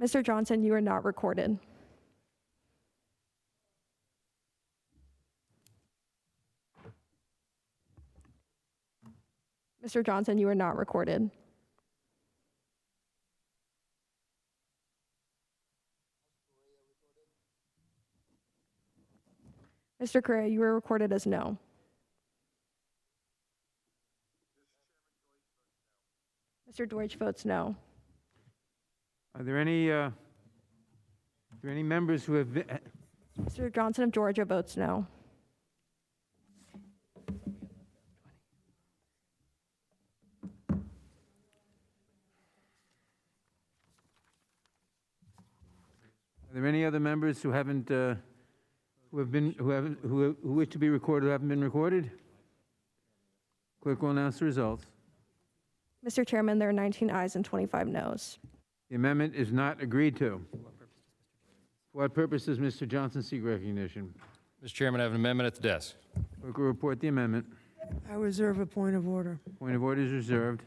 Mr. Johnson, you are not recorded. Mr. Johnson, you are not recorded. Mr. Correa, you are recorded as no. Mr. Deutsch votes no. Are there any members who have been, Mr. Johnson of Georgia votes no. are there any other members who haven't, who wish to be recorded, who haven't been recorded? Clerk will announce the results. Mr. Chairman, there are 19 ayes and 25 noes. The amendment is not agreed to. For what purpose does Mr. Johnson seek recognition? Mr. Chairman, I have an amendment at the desk. Clerk will report the amendment. I reserve a point of order. Point of order is reserved.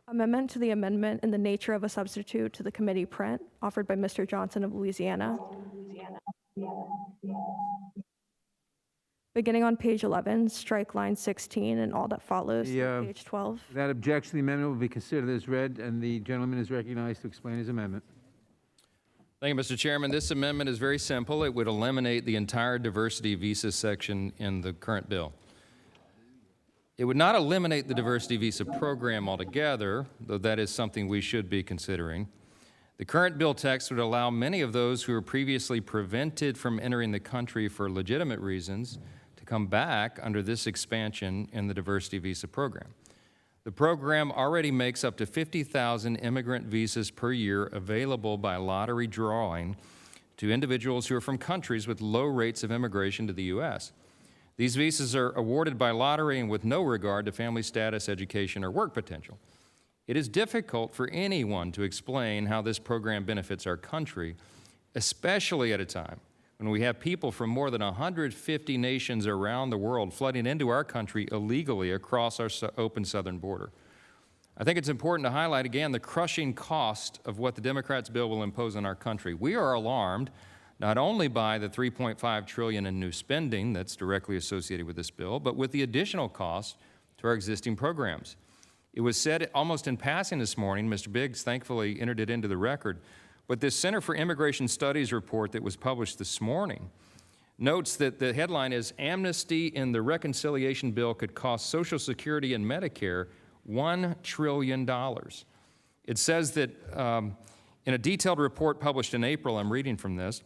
Amendment to the amendment in the nature of a substitute to the committee print offered by Mr. Johnson of Louisiana. Beginning on page 11, strike line 16 and all that follows through page 12. Without objection, the amendment will be considered as read, and the gentleman is recognized to explain his amendment. Thank you, Mr. Chairman. This amendment is very simple. It would eliminate the entire diversity visa section in the current bill. It would not eliminate the diversity visa program altogether, though that is something we should be considering. The current bill text would allow many of those who were previously prevented from entering the country for legitimate reasons to come back under this expansion in the diversity visa program. The program already makes up to 50,000 immigrant visas per year available by lottery drawing to individuals who are from countries with low rates of immigration to the U.S. These visas are awarded by lottery and with no regard to family status, education, or work potential. It is difficult for anyone to explain how this program benefits our country, especially at a time when we have people from more than 150 nations around the world flooding into our country illegally across our open southern border. I think it's important to highlight again the crushing cost of what the Democrats' bill will impose on our country. We are alarmed not only by the $3.5 trillion in new spending that's directly associated with this bill, but with the additional cost to our existing programs. It was said almost in passing this morning, Mr. Biggs thankfully entered it into the record, but this Center for Immigration Studies report that was published this morning notes that the headline is, "Amnesty in the Reconciliation Bill Could Cost Social Security and Medicare $1 trillion." It says that in a detailed report published in April, I'm reading from this,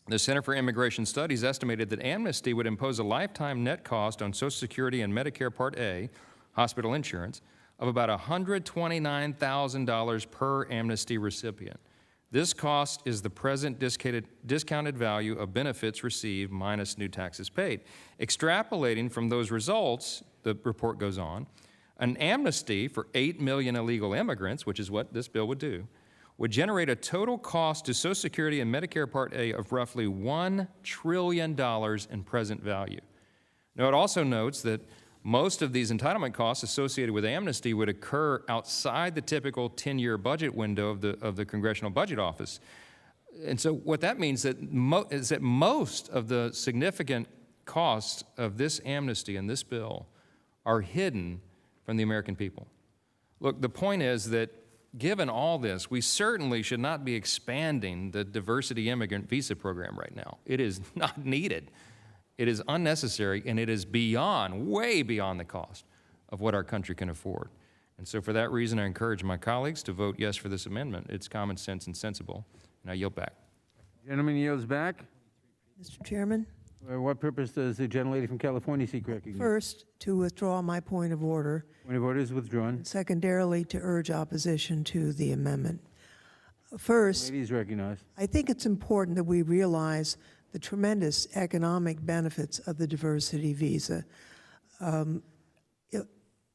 the Center for Immigration Studies estimated that amnesty would impose a lifetime net cost on Social Security and Medicare Part A, hospital insurance, of about $129,000 per amnesty recipient. This cost is the present discounted value of benefits received minus new taxes paid. Extrapolating from those results, the report goes on, an amnesty for 8 million illegal immigrants, which is what this bill would do, would generate a total cost to Social Security and Medicare Part A of roughly $1 trillion in present value. Now, it also notes that most of these entitlement costs associated with amnesty would occur outside the typical 10-year budget window of the Congressional Budget Office. And so what that means is that most of the significant costs of this amnesty and this bill are hidden from the American people. Look, the point is that given all this, we certainly should not be expanding the diversity immigrant visa program right now. It is not needed. It is unnecessary, and it is beyond, way beyond the cost of what our country can afford. And so for that reason, I encourage my colleagues to vote yes for this amendment. It's common sense and sensible. And I yield back. Gentleman yields back. Mr. Chairman, What purpose does the gentlelady from California seek recognition? first, to withdraw my point of order. Point of order is withdrawn. Secondarily, to urge opposition to the amendment. First, Lady is recognized. I think it's important that we realize the tremendous economic benefits of the diversity visa.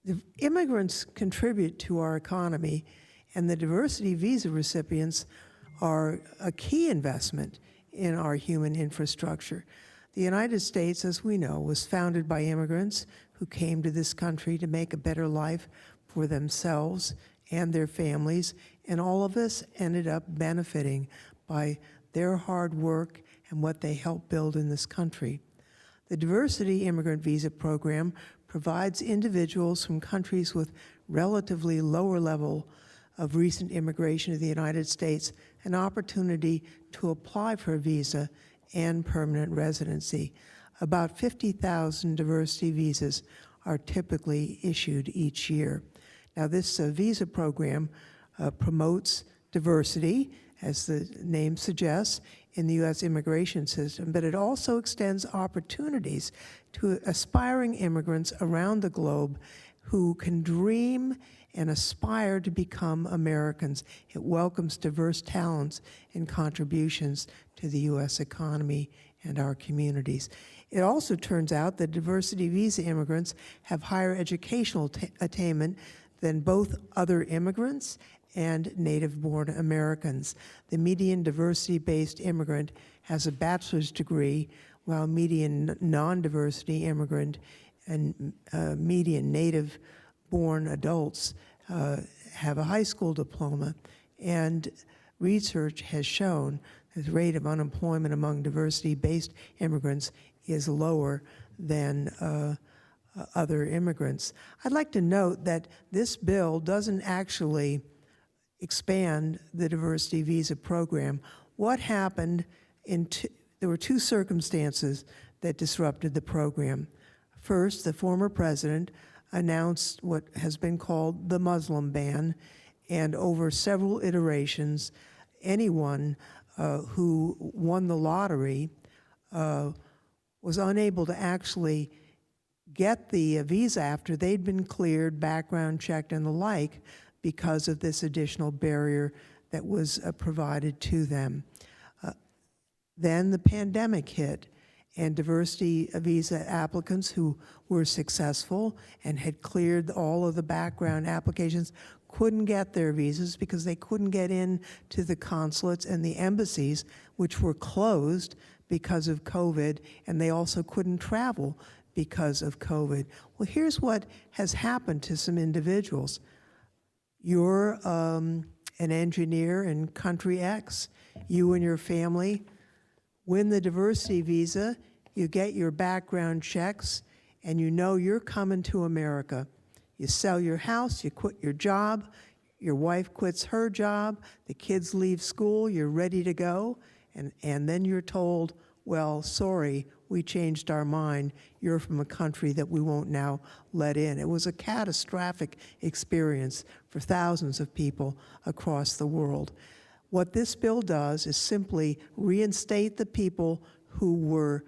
The immigrants contribute to our economy, and the diversity visa recipients are a key investment in our human infrastructure. The United States, as we know, was founded by immigrants who came to this country to make a better life for themselves and their families, and all of us ended up benefiting by their hard work and what they helped build in this country. The Diversity Immigrant Visa Program provides individuals from countries with relatively lower level of recent immigration to the United States an opportunity to apply for a visa and permanent residency. About 50,000 diversity visas are typically issued each year. Now, this visa program promotes diversity, as the name suggests, in the U.S. immigration system, but it also extends opportunities to aspiring immigrants around the globe who can dream and aspire to become Americans. It welcomes diverse talents and contributions to the U.S. economy and our communities. It also turns out that diversity visa immigrants have higher educational attainment than both other immigrants and native-born Americans. The median diversity-based immigrant has a bachelor's degree, while median non-diversity immigrant and median native-born adults have a high school diploma. And research has shown that the rate of unemployment among diversity-based immigrants is lower than other immigrants. I'd like to note that this bill doesn't actually expand the diversity visa program. What happened there were two circumstances that disrupted the program. First, the former president announced what has been called the Muslim ban, and over several iterations, anyone who won the lottery was unable to actually get the visa after they'd been cleared, background checked, and the like, because of this additional barrier that was provided to them. Then the pandemic hit, and diversity visa applicants who were successful and had cleared all of the background applications couldn't get their visas because they couldn't get in to the consulates and the embassies, which were closed because of COVID, and they also couldn't travel because of COVID. Well, here's what has happened to some individuals. you're an engineer in country X, you and your family win the diversity visa, you get your background checks, and you know you're coming to America. You sell your house, you quit your job, your wife quits her job, the kids leave school, you're ready to go, and then you're told, well, sorry, we changed our mind. You're from a country that we won't now let in. It was a catastrophic experience for thousands of people across the world. What this bill does is simply reinstate the people who were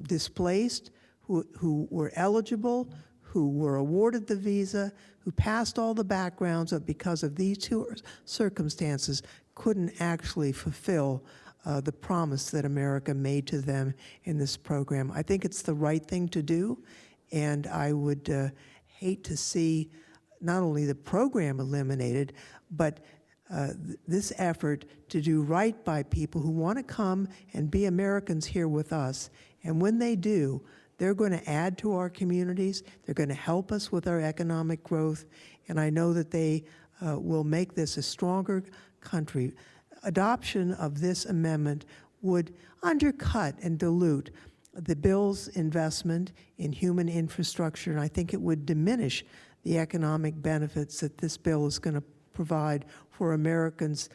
displaced, who were eligible, who were awarded the visa, who passed all the backgrounds, but because of these two circumstances couldn't actually fulfill the promise that America made to them in this program. I think it's the right thing to do, and I would hate to see not only the program eliminated, but this effort to do right by people who want to come and be Americans here with us. And when they do, they're going to add to our communities, they're going to help us with our economic growth, and I know that they will make this a stronger country. Adoption of this amendment would undercut and dilute the bill's investment in human infrastructure, and I think it would diminish the economic benefits that this bill is going to provide for Americans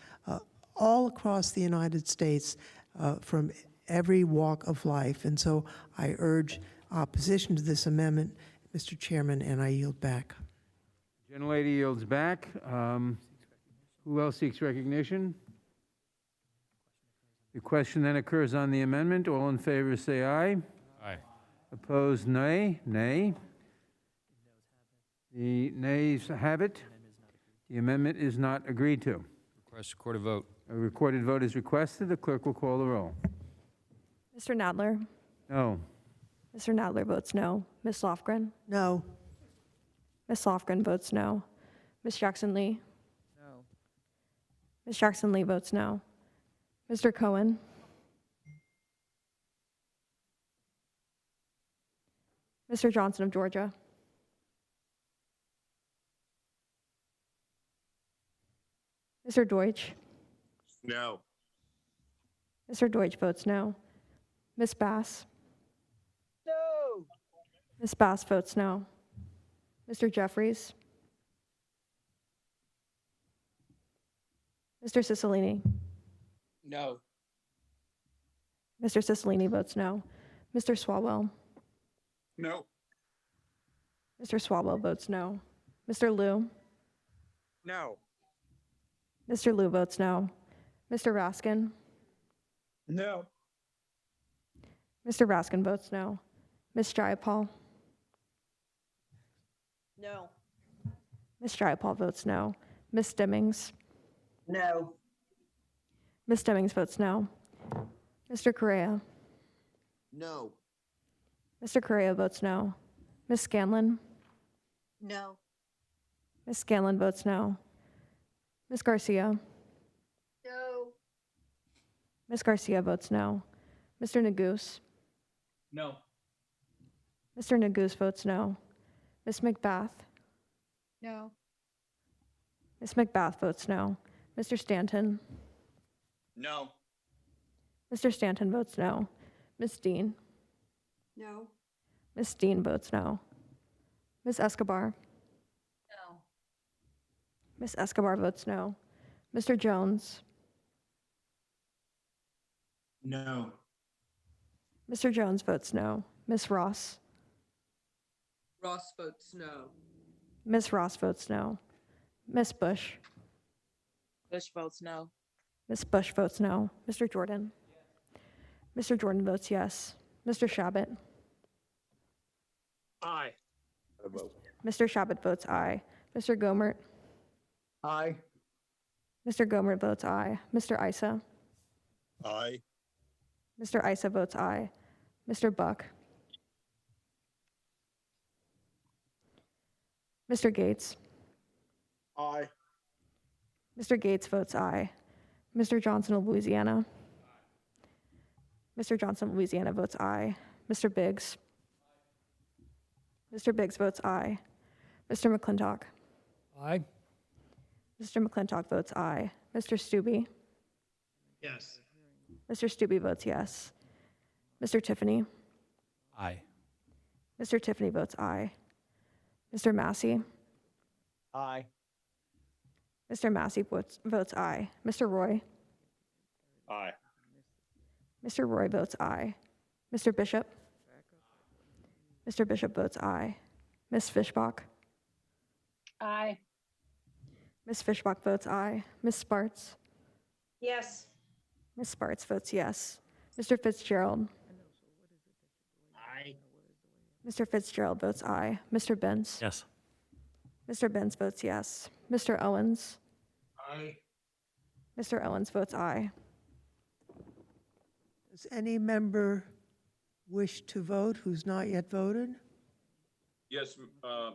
all across the United States from every walk of life. And so I urge opposition to this amendment, Mr. Chairman, and I yield back. Gentlelady yields back. Who else seeks recognition? The question then occurs on the amendment. All in favor say aye. Aye. Opposed, nay. Nay. The nays have it. The amendment is not agreed to. Request recorded vote. A recorded vote is requested. The clerk will call the roll. Mr. Nadler? No. Mr. Nadler votes no. Ms. Lofgren? No. Ms. Lofgren votes no. Ms. Jackson-Lee? No. Ms. Jackson-Lee votes no. Mr. Cohen? Mr. Johnson of Georgia? Mr. Deutsch? No. Mr. Deutsch votes no. Ms. Bass? No. Ms. Bass votes no. Mr. Jeffries? Mr. Cicilline? No. Mr. Cicilline votes no. Mr. Swalwell? No. Mr. Swalwell votes no. Mr. Liu? No. Mr. Liu votes no. Mr. Raskin? No. Mr. Raskin votes no. Ms. Jayapal? No. Ms. Jayapal votes no. Ms. Stimmings? No. Ms. Stimmings votes no. Mr. Correa? No. Mr. Correa votes no. Ms. Scanlon? No. Ms. Scanlon votes no. Ms. Garcia? No. Ms. Garcia votes no. Mr. Neguse? No. Mr. Neguse votes no. Ms. McBath? No. Ms. McBath votes no. Mr. Stanton? No. Mr. Stanton votes no. Ms. Dean? No. Ms. Dean votes no. Ms. Escobar? No. Ms. Escobar votes no. Mr. Jones? No. Mr. Jones votes no. Ms. Ross? Ross votes no. Ms. Ross votes no. Ms. Bush? Bush votes no. Ms. Bush votes no. Mr. Jordan? Mr. Jordan votes yes. Mr. Shabbat? Aye. Mr. Shabbat votes aye. Mr. Gomert? Aye. Mr. Gomert votes aye. Mr. Issa? Aye. Mr. Issa votes aye. Mr. Buck? Mr. Gates? Aye. Mr. Gates votes aye. Mr. Johnson of Louisiana? Mr. Johnson of Louisiana votes aye. Mr. Biggs? Mr. Biggs votes aye. Mr. McClintock? Aye. Mr. McClintock votes aye. Mr. Stube? Yes. Mr. Stube votes yes. Mr. Tiffany? Aye. Mr. Tiffany votes aye. Mr. Massey? Aye. Mr. Massey votes aye. Mr. Roy? Aye. Mr. Roy votes aye. Mr. Bishop? Mr. Bishop votes aye. Ms. Fishbach? Aye. Ms. Fishbach votes aye. Ms. Sparts? Yes. Ms. Sparts votes yes. Mr. Fitzgerald? Aye. Mr. Fitzgerald votes aye. Mr. Benz? Yes. Mr. Benz votes yes. Mr. Owens? Aye. Mr. Owens votes aye. Does any member wish to vote who's not yet voted? Yes,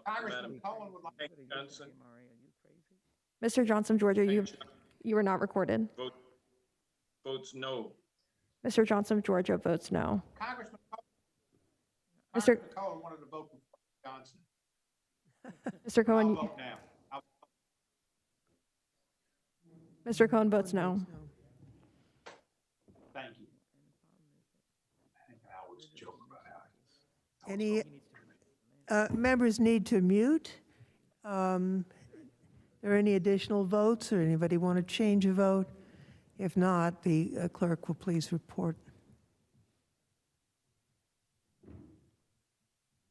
Congressman Cohen would like. Johnson. Mr. Johnson, Georgia, you were not recorded. Votes no. Mr. Johnson, Georgia votes no. Congressman Mr. Cohen wanted to vote for Johnson. Mr. Cohen, Vote now. Mr. Cohen votes no. Thank you. I think I always joke about how. Any members need to mute? Are there any additional votes, or anybody want to change a vote? If not, the clerk will please report.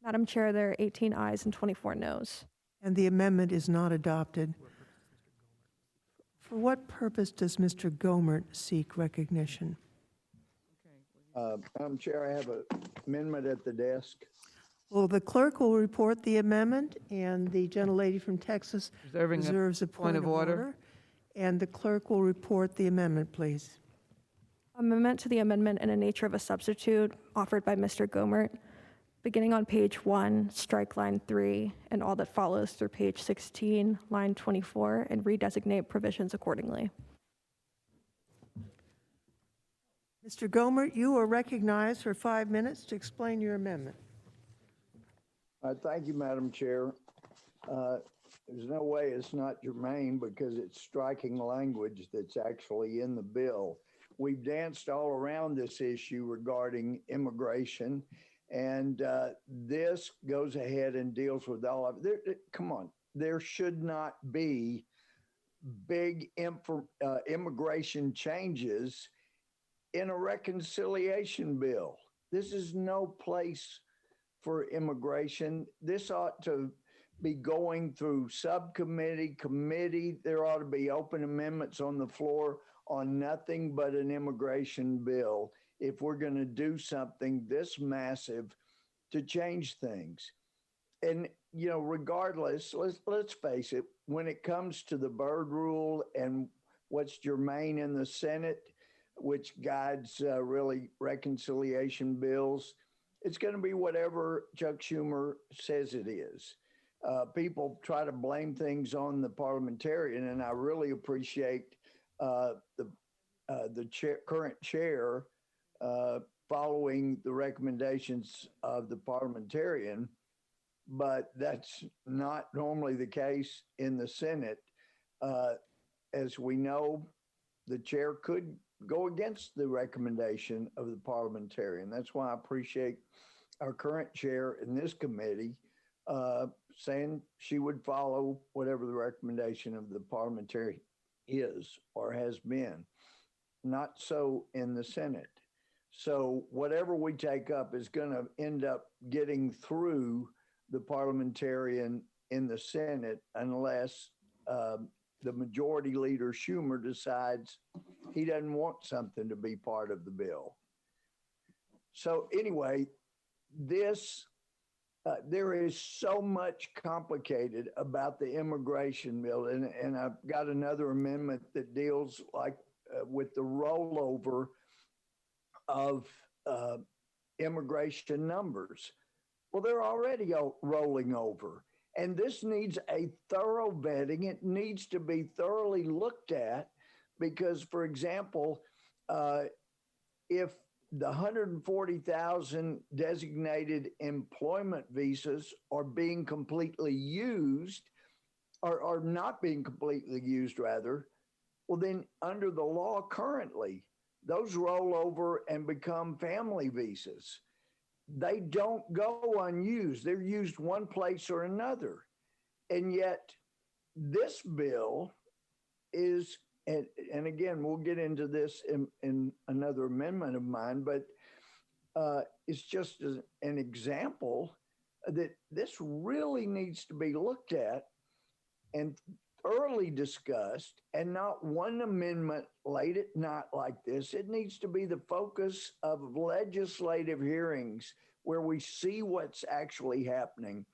Madam Chair, there are 18 ayes and 24 noes. And the amendment is not adopted. For what purpose does Mr. Gomert seek recognition? Madam Chair, I have an amendment at the desk. Well, the clerk will report the amendment, and the gentlelady from Texas reserves a point of order. And the clerk will report the amendment, please. Amendment to the amendment in the nature of a substitute offered by Mr. Gomert, beginning on page 1, strike line 3, and all that follows through page 16, line 24, and redesignate provisions accordingly. Mr. Gomert, you are recognized for 5 minutes to explain your amendment. Thank you, Madam Chair. There's no way it's not germane because it's striking language that's actually in the bill. We've danced all around this issue regarding immigration, and this goes ahead and deals with all of it. Come on, there should not be big immigration changes in a reconciliation bill. This is no place for immigration. This ought to be going through subcommittee, committee. There ought to be open amendments on the floor on nothing but an immigration bill if we're going to do something this massive to change things. And, you know, regardless, let's face it, when it comes to the Byrd rule and what's germane in the Senate, which guides really reconciliation bills, it's going to be whatever Chuck Schumer says it is. People try to blame things on the parliamentarian, and I really appreciate the current chair following the recommendations of the parliamentarian, but that's not normally the case in the Senate. As we know, the chair could go against the recommendation of the parliamentarian. That's why I appreciate our current chair in this committee saying she would follow whatever the recommendation of the parliamentarian is or has been. Not so in the Senate. So whatever we take up is going to end up getting through the parliamentarian in the Senate unless the majority leader Schumer decides he doesn't want something to be part of the bill. So anyway, this there is so much complicated about the immigration bill, and I've got another amendment that deals like with the rollover of immigration numbers. Well, they're already rolling over. And this needs a thorough vetting. It needs to be thoroughly looked at because, for example, if the 140,000 designated employment visas are being completely used, are not being completely used rather, well then under the law currently, those roll over and become family visas. They don't go unused. They're used one place or another. And yet this bill is, and again, we'll get into this in another amendment of mine, but it's just an example that this really needs to be looked at and thoroughly discussed, and not one amendment late at night like this. It needs to be the focus of legislative hearings where we see what's actually happening.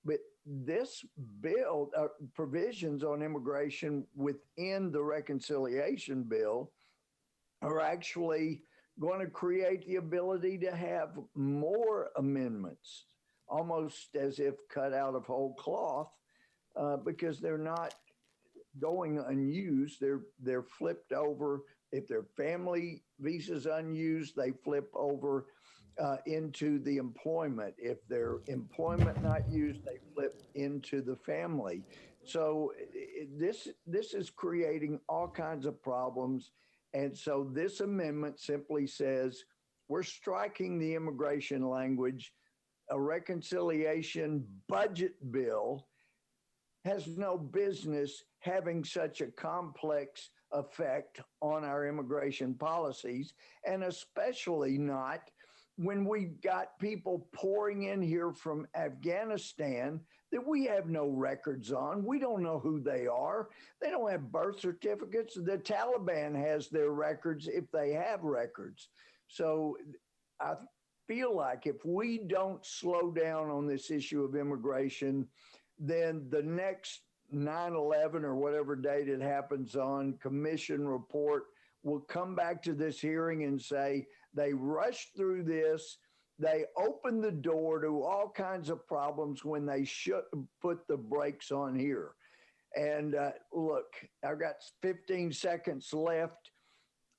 But this bill, provisions on immigration within the reconciliation bill are actually going to create the ability to have more amendments, almost as if cut out of whole cloth, because they're not going unused. They're flipped over. If their family visa's unused, they flip over into the employment. If their employment not used, they flip into the family. So this is creating all kinds of problems. And so this amendment simply says, we're striking the immigration language. A reconciliation budget bill has no business having such a complex effect on our immigration policies, and especially not when we've got people pouring in here from Afghanistan that we have no records on. We don't know who they are. They don't have birth certificates. The Taliban has their records if they have records. So I feel like if we don't slow down on this issue of immigration, then the next 9/11 or whatever date it happens on, commission report will come back to this hearing and say they rushed through this. They opened the door to all kinds of problems when they should put the brakes on here. And look, I've got 15 seconds left.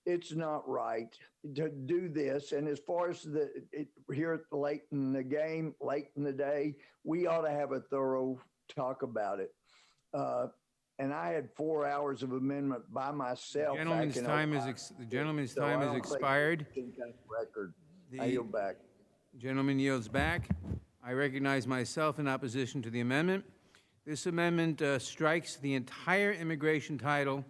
It's not right to do this. And as far as here late in the game, late in the day, we ought to have a thorough talk about it. And I had 4 hours of amendment by myself. The gentleman's time has expired. I yield back. Gentleman yields back. I recognize myself in opposition to the amendment. This amendment strikes the entire immigration title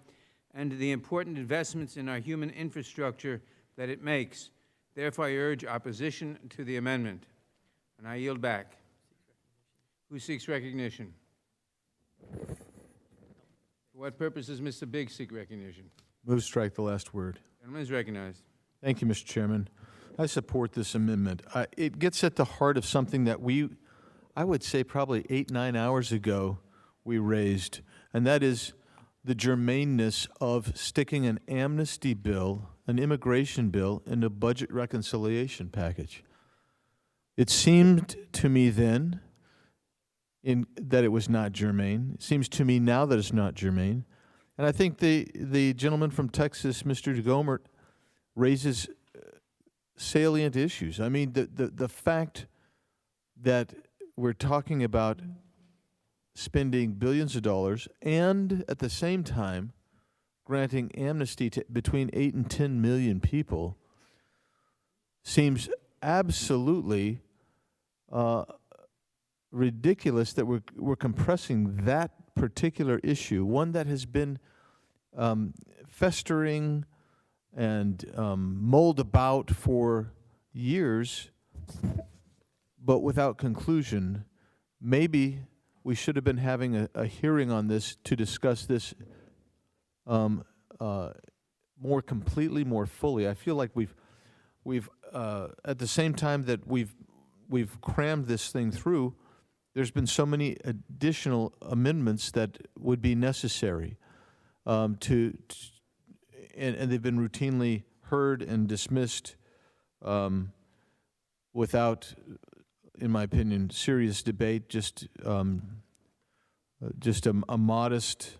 and the important investments in our human infrastructure that it makes. Therefore, I urge opposition to the amendment. And I yield back. Who seeks recognition? For what purpose does Mr. Biggs seek recognition? Move to strike the last word. Gentleman is recognized. Thank you, Mr. Chairman. I support this amendment. It gets at the heart of something that I would say probably 8-9 hours ago we raised, and that is the germaneness of sticking an amnesty bill, an immigration bill, in a budget reconciliation package. It seemed to me then that it was not germane. It seems to me now that it's not germane. And I think the gentleman from Texas, Mr. DeGomert, raises salient issues. I mean, the fact that we're talking about spending billions of dollars and at the same time granting amnesty to between 8 and 10 million people seems absolutely ridiculous that we're compressing that particular issue, one that has been festering and mulled about for years, but without conclusion. Maybe we should have been having a hearing on this to discuss this more completely, more fully. I feel like we've at the same time that we've crammed this thing through, there's been so many additional amendments that would be necessary and they've been routinely heard and dismissed without, in my opinion, serious debate, just a modest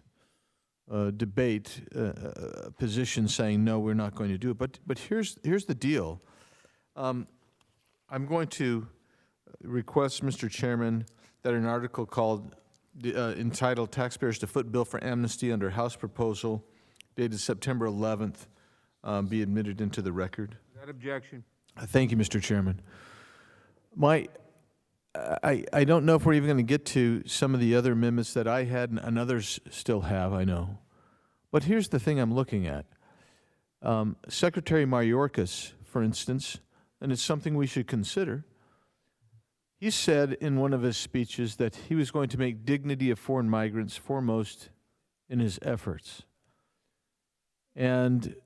debate, position saying, no, we're not going to do it. But here's the deal. I'm going to request, Mr. Chairman, that an article called entitled Taxpayers to Foot Bill for Amnesty under House Proposal dated September 11th be admitted into the record. Without objection. Thank you, Mr. Chairman. I don't know if we're even going to get to some of the other amendments that I had and others still have, I know. But here's the thing I'm looking at. Secretary Mayorkas, for instance, and it's something we should consider, he said in one of his speeches that he was going to make dignity of foreign migrants foremost in his efforts. And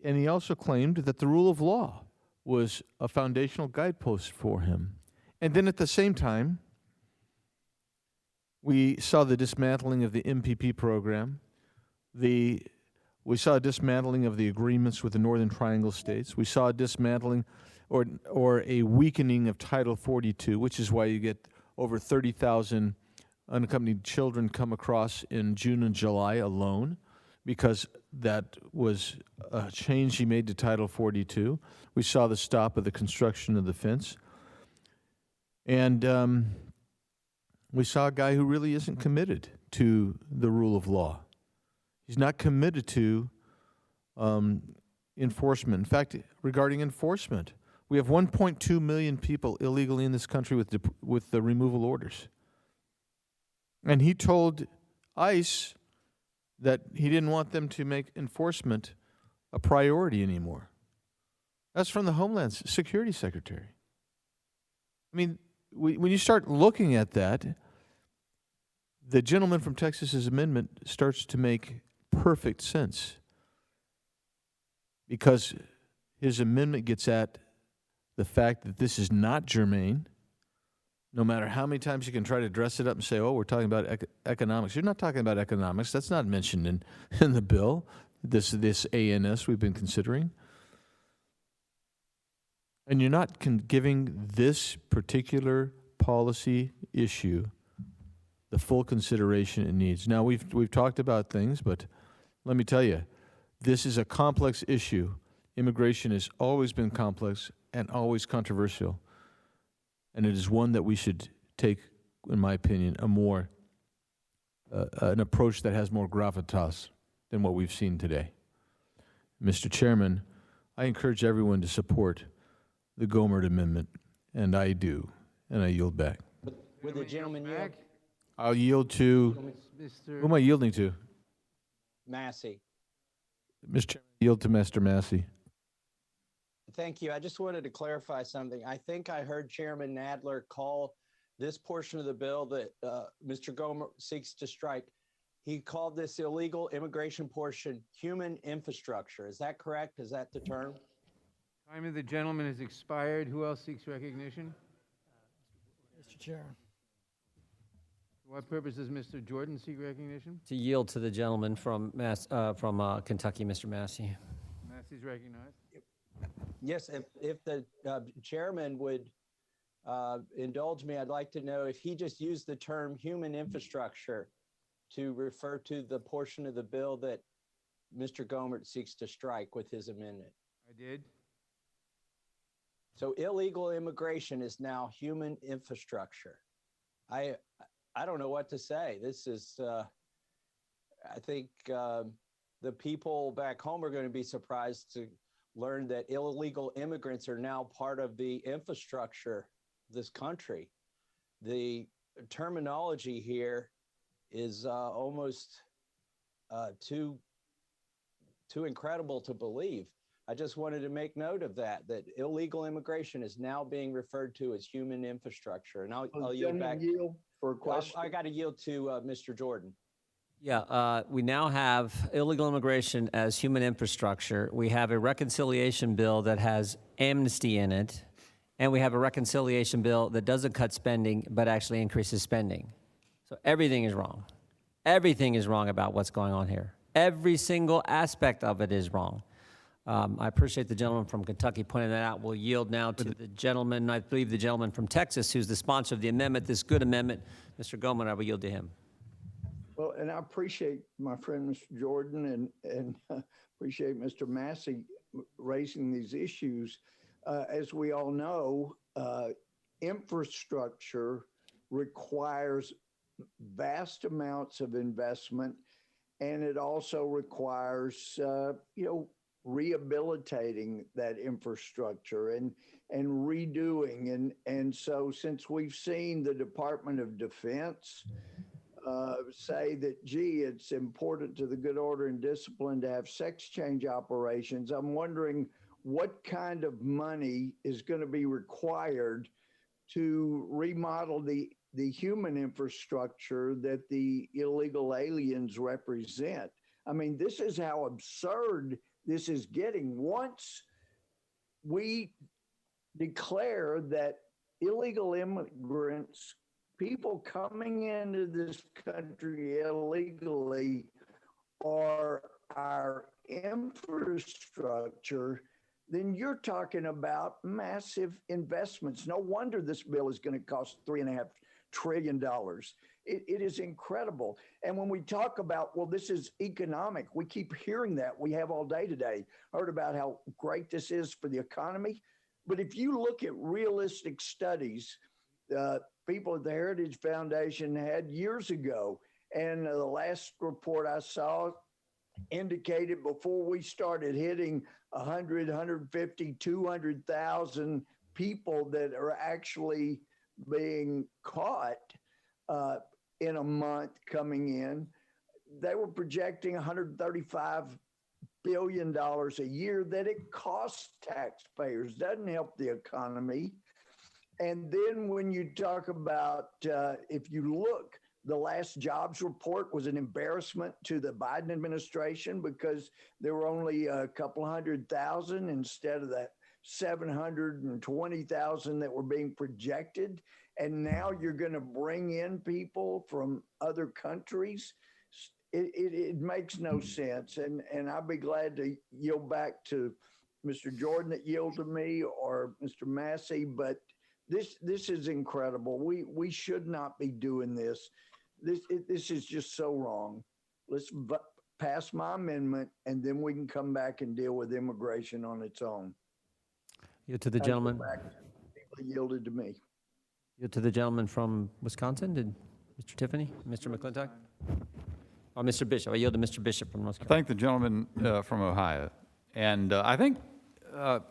he also claimed that the rule of law was a foundational guidepost for him. And then at the same time, we saw the dismantling of the MPP program. We saw a dismantling of the agreements with the Northern Triangle states. We saw a dismantling or a weakening of Title 42, which is why you get over 30,000 unaccompanied children come across in June and July alone, because that was a change he made to Title 42. We saw the stop of the construction of the fence. And we saw a guy who really isn't committed to the rule of law. He's not committed to enforcement. In fact, regarding enforcement, we have 1.2 million people illegally in this country with the removal orders. And he told ICE that he didn't want them to make enforcement a priority anymore. That's from the Homeland Security Secretary. I mean, when you start looking at that, the gentleman from Texas's amendment starts to make perfect sense, because his amendment gets at the fact that this is not germane. No matter how many times you can try to dress it up and say, oh, we're talking about economics. You're not talking about economics. That's not mentioned in the bill, this ANS we've been considering. And you're not giving this particular policy issue the full consideration it needs. Now, we've talked about things, but let me tell you, this is a complex issue. Immigration has always been complex and always controversial. And it is one that we should take, in my opinion, an approach that has more gravitas than what we've seen today. Mr. Chairman, I encourage everyone to support the Gohmert Amendment, and I do, and I yield back. Would the gentleman yield? I'll yield to, who am I yielding to? Massey. Mr. Chairman, I yield to Mr. Massey. Thank you. I just wanted to clarify something. I think I heard Chairman Nadler call this portion of the bill that Mr. Gohmert seeks to strike, he called this illegal immigration portion human infrastructure. Is that correct? Is that the term? Time of the gentleman has expired. Who else seeks recognition? Mr. Chair. For what purpose does Mr. Jordan seek recognition? To yield to the gentleman from Kentucky, Mr. Massey. Massey's recognized. Yes, if the chairman would indulge me, I'd like to know if he just used the term human infrastructure to refer to the portion of the bill that Mr. Gohmert seeks to strike with his amendment. I did. So illegal immigration is now human infrastructure. I don't know what to say. This is, I think the people back home are going to be surprised to learn that illegal immigrants are now part of the infrastructure of this country. The terminology here is almost too incredible to believe. I just wanted to make note of that illegal immigration is now being referred to as human infrastructure. And I'll yield back. Yield for a question. I got to yield to Mr. Jordan. Yeah, we now have illegal immigration as human infrastructure. We have a reconciliation bill that has amnesty in it, and we have a reconciliation bill that doesn't cut spending but actually increases spending. So everything is wrong. Everything is wrong about what's going on here. Every single aspect of it is wrong. I appreciate the gentleman from Kentucky pointing that out. We'll yield now to the gentleman, I believe the gentleman from Texas, who's the sponsor of the amendment, this good amendment. Mr. Gohmert, I will yield to him. Well, and I appreciate my friend, Mr. Jordan, and appreciate Mr. Massey raising these issues. As we all know, infrastructure requires vast amounts of investment, and it also requires, rehabilitating that infrastructure and redoing. And so since we've seen the Department of Defense say that, gee, it's important to the good order and discipline to have sex change operations, I'm wondering what kind of money is going to be required to remodel the human infrastructure that the illegal aliens represent. I mean, this is how absurd this is getting. Once we declare that illegal immigrants, people coming into this country illegally, are our infrastructure, then you're talking about massive investments. No wonder this bill is going to cost $3.5 trillion. It is incredible. And when we talk about, well, this is economic, we keep hearing that. We have all day today heard about how great this is for the economy. But if you look at realistic studies, people at the Heritage Foundation had years ago, and the last report I saw indicated before we started hitting 100, 150, 200,000 people that are actually being caught in a month coming in, they were projecting $135 billion a year that it costs taxpayers, doesn't help the economy. And then when you talk about, if you look, the last jobs report was an embarrassment to the Biden administration because there were only a couple 100,000 instead of that 720,000 that were being projected. And now you're going to bring in people from other countries. It makes no sense. And I'll be glad to yield back to Mr. Jordan that yielded to me or Mr. Massey, but this is incredible. We should not be doing this. This is just so wrong. Let's pass my amendment, and then we can come back and deal with immigration on its own. Yield to the gentleman. People yielded to me. Yield to the gentleman from Wisconsin. Did Mr. Tiffany, Mr. McClintock, or Mr. Bishop? I yield to Mr. Bishop from North Carolina. I thank the gentleman from Ohio, and I think to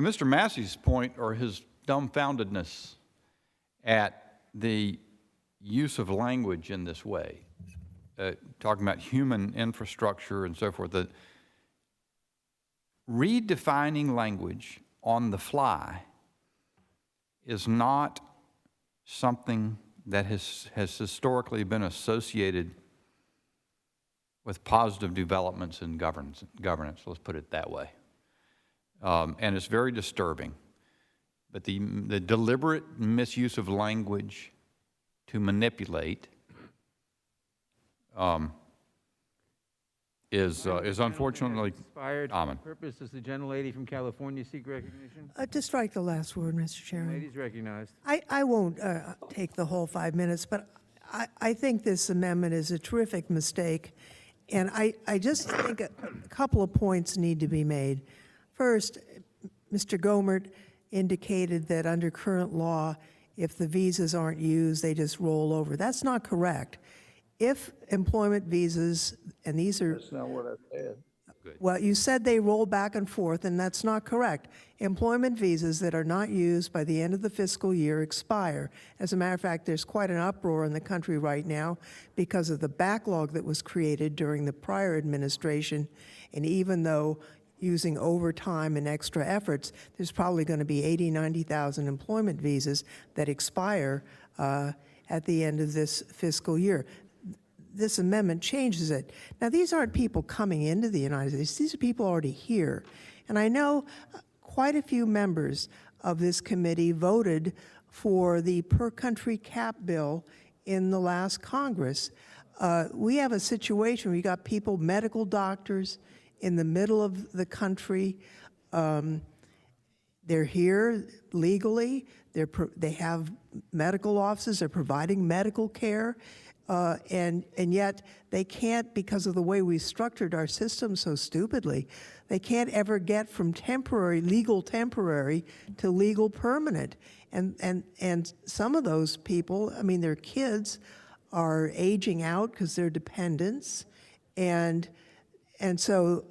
Mr. Massey's point, or his dumbfoundedness at the use of language in this way, talking about human infrastructure and so forth, that redefining language on the fly is not something that has historically been associated with positive developments in governance, let's put it that way. And it's very disturbing. But the deliberate misuse of language to manipulate is unfortunately common. Purpose, does the gentlelady from California seek recognition? To strike the last word, Mr. Chairman. Lady's recognized. I won't take the whole 5 minutes, but I think this amendment is a terrific mistake. And I just think a couple of points need to be made. First, Mr. Gomert indicated that under current law, if the visas aren't used, they just roll over. That's not correct. If employment visas, and these are... That's not what I said. Well, you said they roll back and forth, and that's not correct. Employment visas that are not used by the end of the fiscal year expire. As a matter of fact, there's quite an uproar in the country right now because of the backlog that was created during the prior administration, and even though using overtime and extra efforts, there's probably going to be 80, 90,000 employment visas that expire at the end of this fiscal year. This amendment changes it. Now, these aren't people coming into the United States. These are people already here. And I know quite a few members of this committee voted for the per-country cap bill in the last Congress. We have a situation where you got people, medical doctors, in the middle of the country. They're here legally. They have medical offices. They're providing medical care. and yet they can't, because of the way we structured our system so stupidly, they can't ever get from legal temporary to legal permanent. And some of those people, I mean, their kids are aging out because they're dependents, and so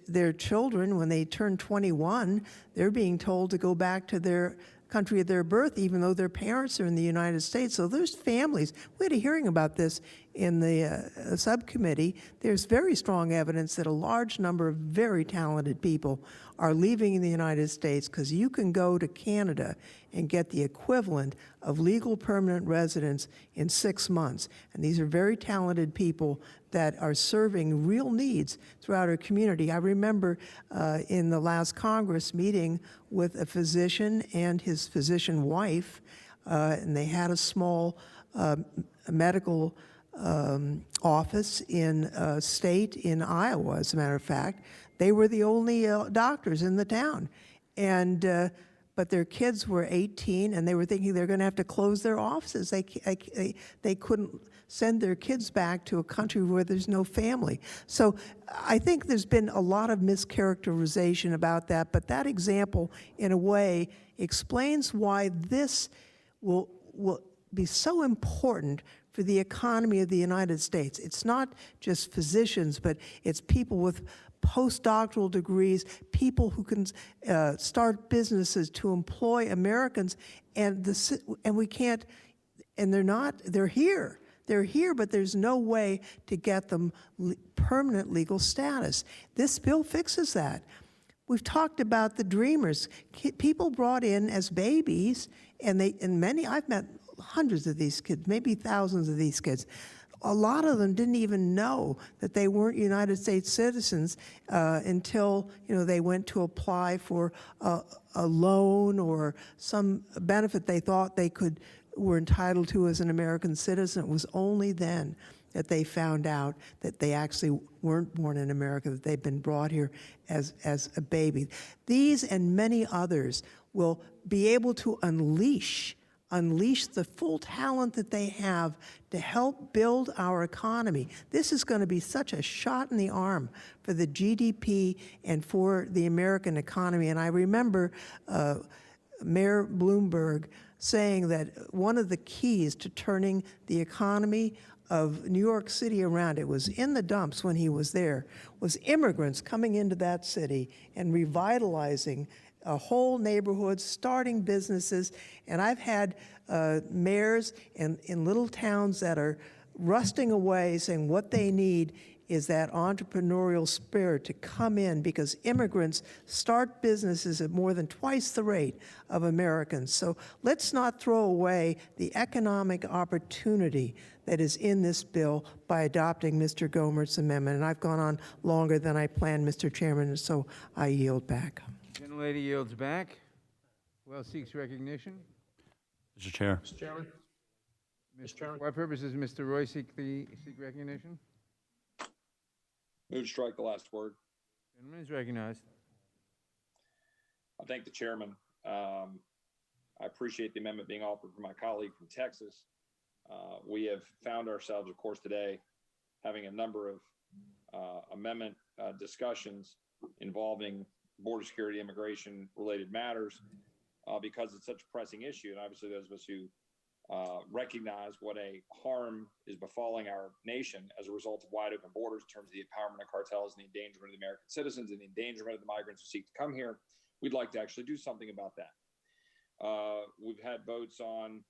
their children, when they turn 21, they're being told to go back to their country of their birth, even though their parents are in the United States. So there's families. We had a hearing about this in the subcommittee. There's very strong evidence that a large number of very talented people are leaving in the United States because you can go to Canada and get the equivalent of legal permanent residence in 6 months. And these are very talented people that are serving real needs throughout our community. I remember in the last Congress meeting with a physician and his physician wife, and they had a small medical office in a state in Iowa, as a matter of fact. They were the only doctors in the town. And but their kids were 18, and they were thinking they're going to have to close their offices. They couldn't send their kids back to a country where there's no family. So I think there's been a lot of mischaracterization about that, but that example, in a way, explains why this will be so important for the economy of the United States. It's not just physicians, but it's people with postdoctoral degrees, people who can start businesses to employ Americans, and we can't, and they're here. They're here, but there's no way to get them permanent legal status. This bill fixes that. We've talked about the dreamers, people brought in as babies, and many, I've met hundreds of these kids, maybe thousands of these kids. A lot of them didn't even know that they weren't United States citizens until they went to apply for a loan or some benefit they thought they were entitled to as an American citizen. It was only then that they found out that they actually weren't born in America, that they'd been brought here as a baby. These and many others will be able to unleash the full talent that they have to help build our economy. This is going to be such a shot in the arm for the GDP and for the American economy. And I remember Mayor Bloomberg saying that one of the keys to turning the economy of New York City around, it was in the dumps when he was there, was immigrants coming into that city and revitalizing a whole neighborhood, starting businesses. And I've had mayors in little towns that are rusting away saying what they need is that entrepreneurial spirit to come in, because immigrants start businesses at more than twice the rate of Americans. So let's not throw away the economic opportunity that is in this bill by adopting Mr. Gohmert's amendment. And I've gone on longer than I planned, Mr. Chairman, and so I yield back. Gentlelady yields back. Who else seeks recognition? Mr. Chair. Mr. Chairman. Mr. Chairman. For what purpose does Mr. Roy seek recognition? Move to strike the last word. Gentleman is recognized. I thank the chairman. I appreciate the amendment being offered from my colleague from Texas. We have found ourselves, of course, today having a number of amendment discussions involving border security, immigration related matters because it's such a pressing issue. And obviously those of us who recognize what a harm is befalling our nation as a result of wide open borders in terms of the empowerment of cartels and the endangerment of the American citizens and the endangerment of the migrants who seek to come here, we'd like to actually do something about that. We've had votes on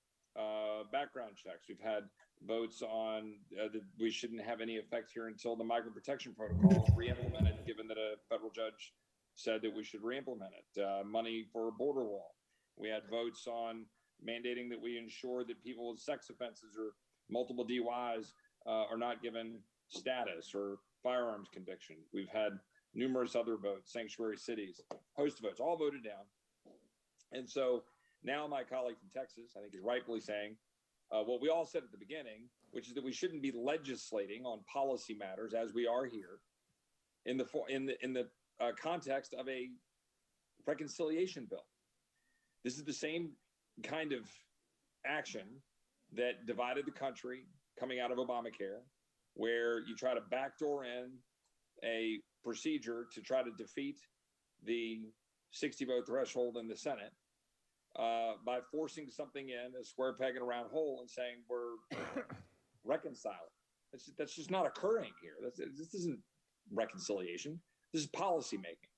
background checks. We've had votes on that we shouldn't have any effect here until the migrant protection protocol is re-implemented, given that a federal judge said that we should re-implement it. Money for a border wall. We had votes on mandating that we ensure that people with sex offenses or multiple DUIs are not given status or firearms conviction. We've had numerous other votes, sanctuary cities, host of votes, all voted down. And so now my colleague from Texas, I think, is rightfully saying what we all said at the beginning, which is that we shouldn't be legislating on policy matters as we are here in the context of a reconciliation bill. This is the same kind of action that divided the country, coming out of Obamacare, where you try to backdoor in a procedure to try to defeat the 60 vote threshold in the Senate by forcing something in, a square peg in a round hole, and saying we're reconciling. That's just not occurring here. This isn't reconciliation. This is policy making.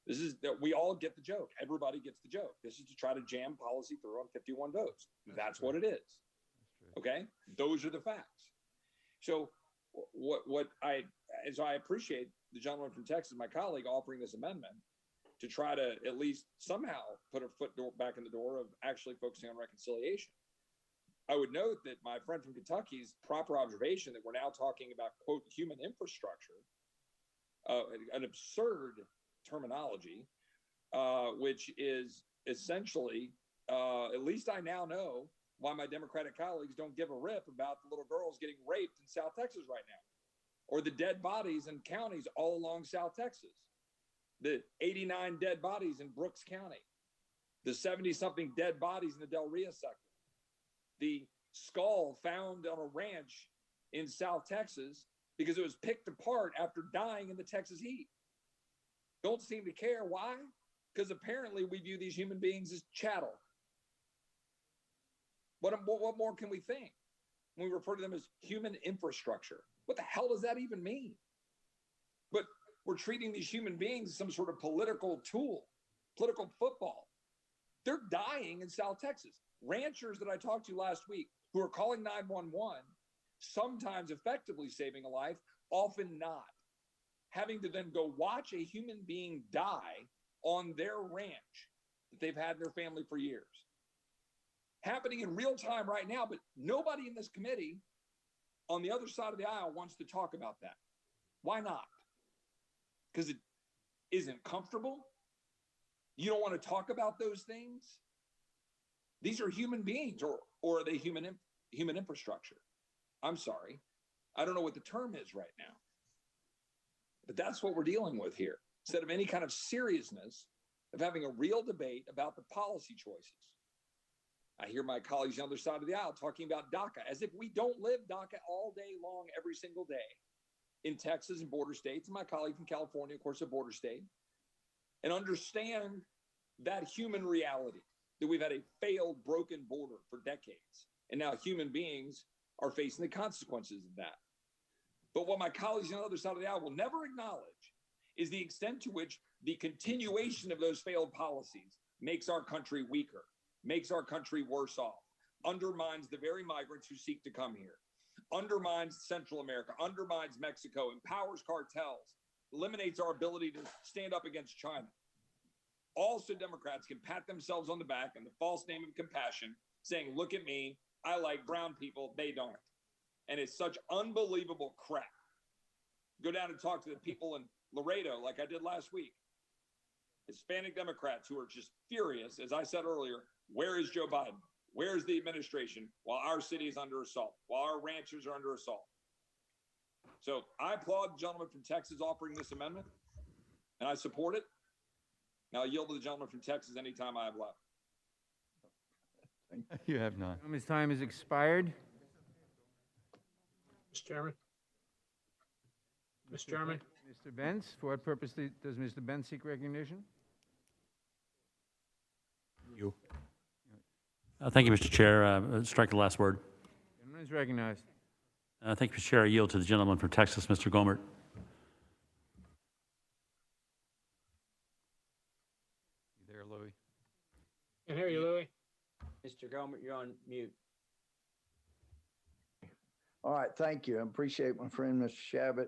This is that we all get the joke. Everybody gets the joke. This is to try to jam policy through on 51 votes. That's what it is. Okay, those are the facts. So I appreciate the gentleman from Texas, my colleague, offering this amendment to try to at least somehow put a foot back in the door of actually focusing on reconciliation. I would note that my friend from Kentucky's proper observation that we're now talking about, quote, human infrastructure, an absurd terminology, which is essentially, at least I now know why my Democratic colleagues don't give a rip about the little girls getting raped in South Texas right now, or the dead bodies in counties all along South Texas, the 89 dead bodies in Brooks County, the 70-something dead bodies in the Del Rio sector, the skull found on a ranch in South Texas because it was picked apart after dying in the Texas heat. Don't seem to care. Why? Because apparently we view these human beings as chattel. What more can we think when we refer to them as human infrastructure? What the hell does that even mean? But we're treating these human beings as some sort of political tool, political football. They're dying in South Texas. Ranchers that I talked to last week who are calling 911, sometimes effectively saving a life, often not. Having to then go watch a human being die on their ranch that they've had in their family for years. Happening in real time right now, but nobody in this committee on the other side of the aisle wants to talk about that. Why not? Because it isn't comfortable? You don't want to talk about those things? These are human beings, or are they human infrastructure? I'm sorry. I don't know what the term is right now. But that's what we're dealing with here. Instead of any kind of seriousness of having a real debate about the policy choices. I hear my colleagues on the other side of the aisle talking about DACA as if we don't live DACA all day long, every single day in Texas and border states. And my colleague from California, of course, a border state, and understand that human reality that we've had a failed, broken border for decades. And now human beings are facing the consequences of that. But what my colleagues on the other side of the aisle will never acknowledge is the extent to which the continuation of those failed policies makes our country weaker, makes our country worse off, undermines the very migrants who seek to come here, undermines Central America, undermines Mexico, empowers cartels, eliminates our ability to stand up against China. Also, Democrats can pat themselves on the back in the false name of compassion, saying, look at me, I like brown people, they don't. And it's such unbelievable crap. Go down and talk to the people in Laredo like I did last week. Hispanic Democrats who are just furious, as I said earlier, where is Joe Biden? Where is the administration while our city is under assault, while our ranchers are under assault? So I applaud the gentleman from Texas offering this amendment, and I support it. Now I yield to the gentleman from Texas anytime I have left. You have none. His time has expired. Mr. Chairman. Mr. Chairman. Mr. Benz, for what purpose does Mr. Benz seek recognition? You. Thank you, Mr. Chair. Strike the last word. Gentleman is recognized. Thank you, Mr. Chair. I yield to the gentleman from Texas, Mr. Gomert. You there, Louis? Can hear you, Louis. Mr. Gomert, you're on mute. All right, thank you. I appreciate my friend, Mr. Shabbat.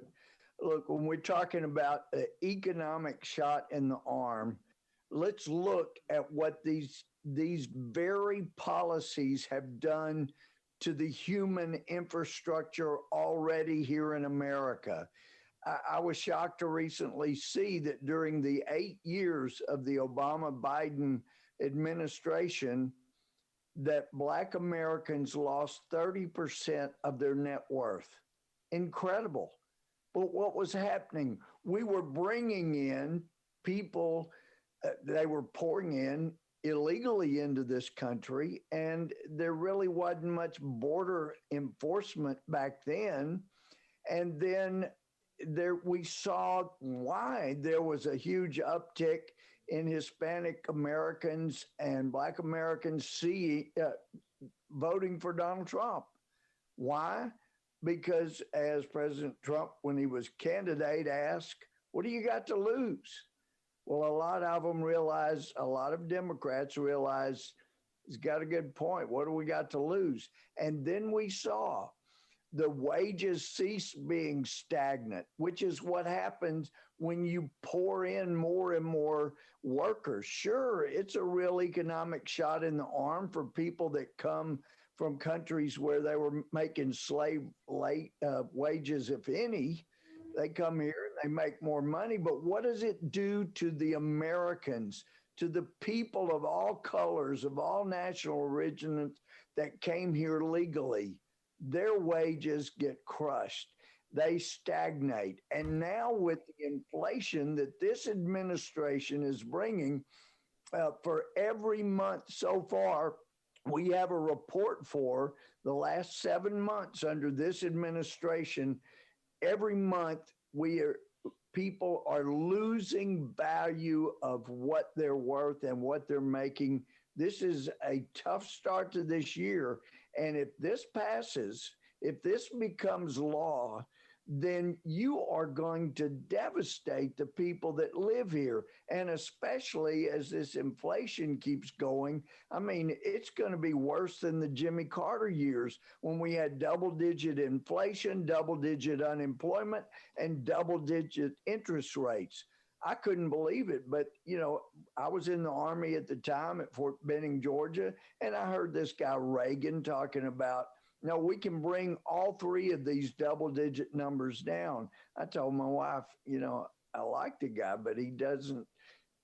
Look, when we're talking about an economic shot in the arm, let's look at what these very policies have done to the human infrastructure already here in America. I was shocked to recently see that during the 8 years of the Obama-Biden administration, that Black Americans lost 30% of their net worth. Incredible. But what was happening? We were bringing in people, they were pouring in illegally into this country, and there really wasn't much border enforcement back then. And then we saw why there was a huge uptick in Hispanic Americans and Black Americans voting for Donald Trump. Why? Because as President Trump, when he was candidate, asked, "What do you got to lose?" Well, a lot of them realize, a lot of Democrats realize he's got a good point. What do we got to lose? And then we saw the wages cease being stagnant, which is what happens when you pour in more and more workers. Sure, it's a real economic shot in the arm for people that come from countries where they were making slave wages, if any. They come here and they make more money. But what does it do to the Americans, to the people of all colors, of all national origins that came here legally? Their wages get crushed. They stagnate. And now with the inflation that this administration is bringing, for every month so far, we have a report for the last 7 months under this administration. Every month, people are losing value of what they're worth and what they're making. This is a tough start to this year. And if this passes, if this becomes law, then you are going to devastate the people that live here. And especially as this inflation keeps going, I mean, it's going to be worse than the Jimmy Carter years when we had double-digit inflation, double-digit unemployment, and double-digit interest rates. I couldn't believe it, but I was in the Army at the time at Fort Benning, Georgia, and I heard this guy Reagan talking about, no, we can bring all three of these double-digit numbers down. I told my wife, I like the guy, but he doesn't.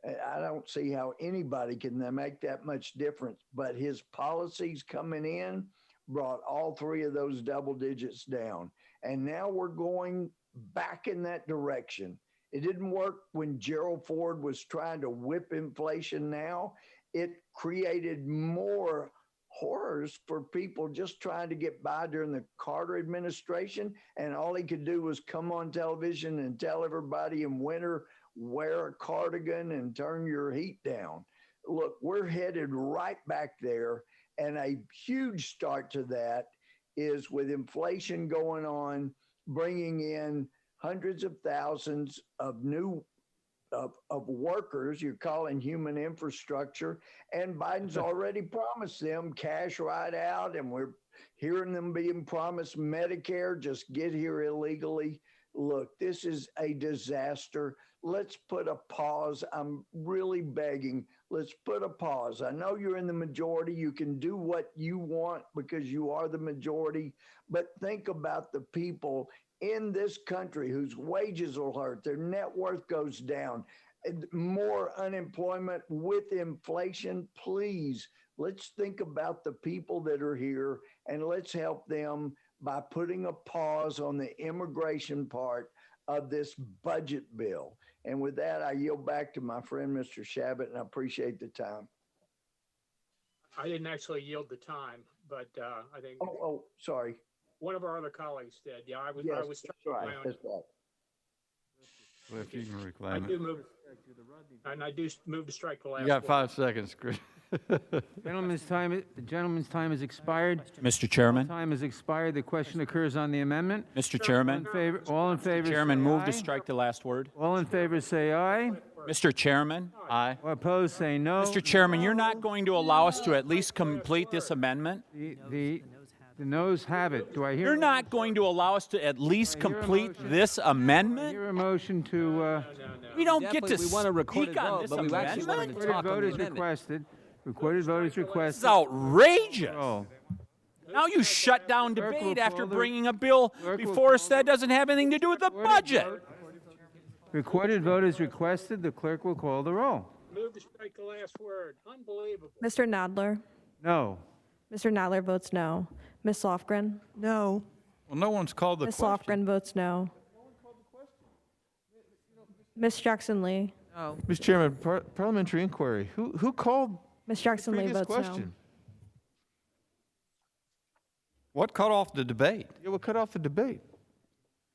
I don't see how anybody can make that much difference. But his policies coming in brought all three of those double digits down, and now we're going back in that direction. It didn't work when Gerald Ford was trying to whip inflation now. It created more horrors for people just trying to get by during the Carter administration. And all he could do was come on television and tell everybody in winter, wear a cardigan and turn your heat down. Look, we're headed right back there. And a huge start to that is with inflation going on, bringing in hundreds of thousands of new of workers you're calling human infrastructure, and Biden's already promised them cash right out, and we're hearing them being promised Medicare, just get here illegally. Look, this is a disaster. Let's put a pause. I'm really begging, let's put a pause. I know you're in the majority. You can do what you want because you are the majority, but think about the people in this country whose wages will hurt, their net worth goes down, more unemployment with inflation. Please, let's think about the people that are here and let's help them by putting a pause on the immigration part of this budget bill. And with that, I yield back to my friend, Mr. Shabbat, and I appreciate the time. I didn't actually yield the time, but I think. Oh, sorry. One of our other colleagues did. Yeah, I was. Yes, I was that's right. That's right. Well, if you can I reclaim do it. move, and I do move to strike the last. You got word. 5 seconds, Chris. The gentleman's time has expired. Mr. Chairman. Time has expired. The question occurs on the amendment. Mr. Chairman. All in favor, Chairman, say move aye. to strike the last word. All in favor, say aye. Mr. Chairman. Aye. Or opposed, say no. Mr. Chairman, you're not going to allow us to at least complete this amendment? The noes have it. Do I hear? You're not going to allow us to at least complete this amendment? Hear a motion to. We don't get to we want a recorded speak on vote, this but we actually wanted amendment? to talk Recorded on vote the is amendment. requested. Recorded vote is This requested. is outrageous. Oh. Now you shut down Clerk will debate after call the- bringing a bill Clerk will before us call that doesn't have anything to do with the budget. Recorded vote is requested. The clerk will call the roll. Move to strike the last word. Unbelievable. Mr. Nadler. No. Mr. Nadler votes no. Ms. Lofgren. No. Well, no one's called the Ms. question. Lofgren votes no. Ms. Jackson Lee. No. Mr. Chairman, parliamentary inquiry. Who called Ms. Jackson Lee Previous votes no. question. What cut off the debate? Yeah, we'll cut off the debate.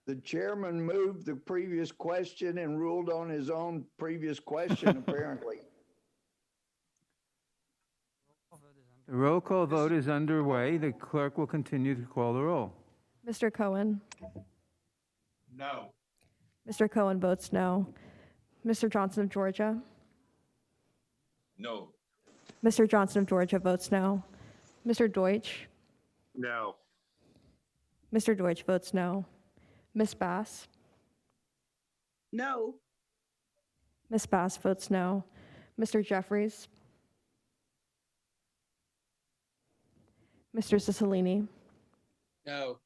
The chairman moved the previous question and ruled on his own previous question, apparently. The roll call vote is underway. The clerk will continue to call the roll. Mr. Cohen. No. Mr. Cohen votes no. Mr. Johnson of Georgia. No. Mr. Johnson of Georgia votes no. Mr. Deutsch. No. Mr. Deutsch votes no. Ms. Bass. No. Ms. Bass votes no. Mr. Jeffries. Mr. Cicilline. No.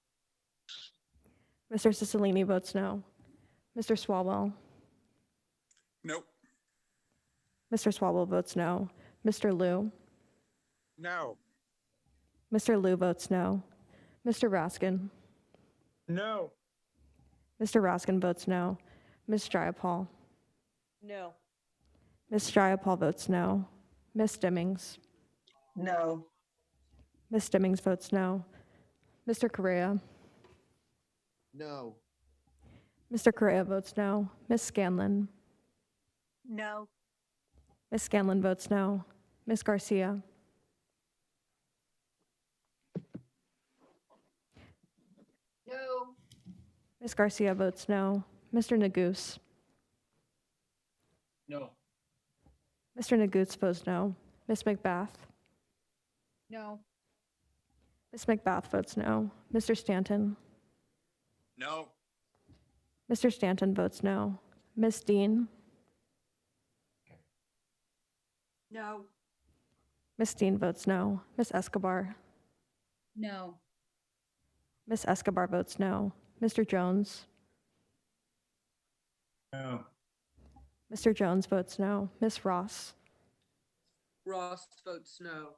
Mr. Cicilline votes no. Mr. Swalwell. Nope. Mr. Swalwell votes no. Mr. Liu. No. Mr. Liu votes no. Mr. Raskin. No. Mr. Raskin votes no. Ms. Jayapal. No. Ms. Jayapal votes no. Ms. Stimmings. No. Ms. Stimmings votes no. Mr. Correa. No. Mr. Correa votes no. Ms. Scanlon. No. Ms. Scanlon votes no. Ms. Garcia. No. Ms. Garcia votes no. Mr. Neguse. No. Mr. Neguse votes no. Ms. McBath. No. Ms. McBath votes no. Mr. Stanton. No. Mr. Stanton votes no. Ms. Dean. No. Ms. Dean votes no. Ms. Escobar. No. Ms. Escobar votes no. Mr. Jones. No. Mr. Jones votes no. Ms. Ross. Ross votes no.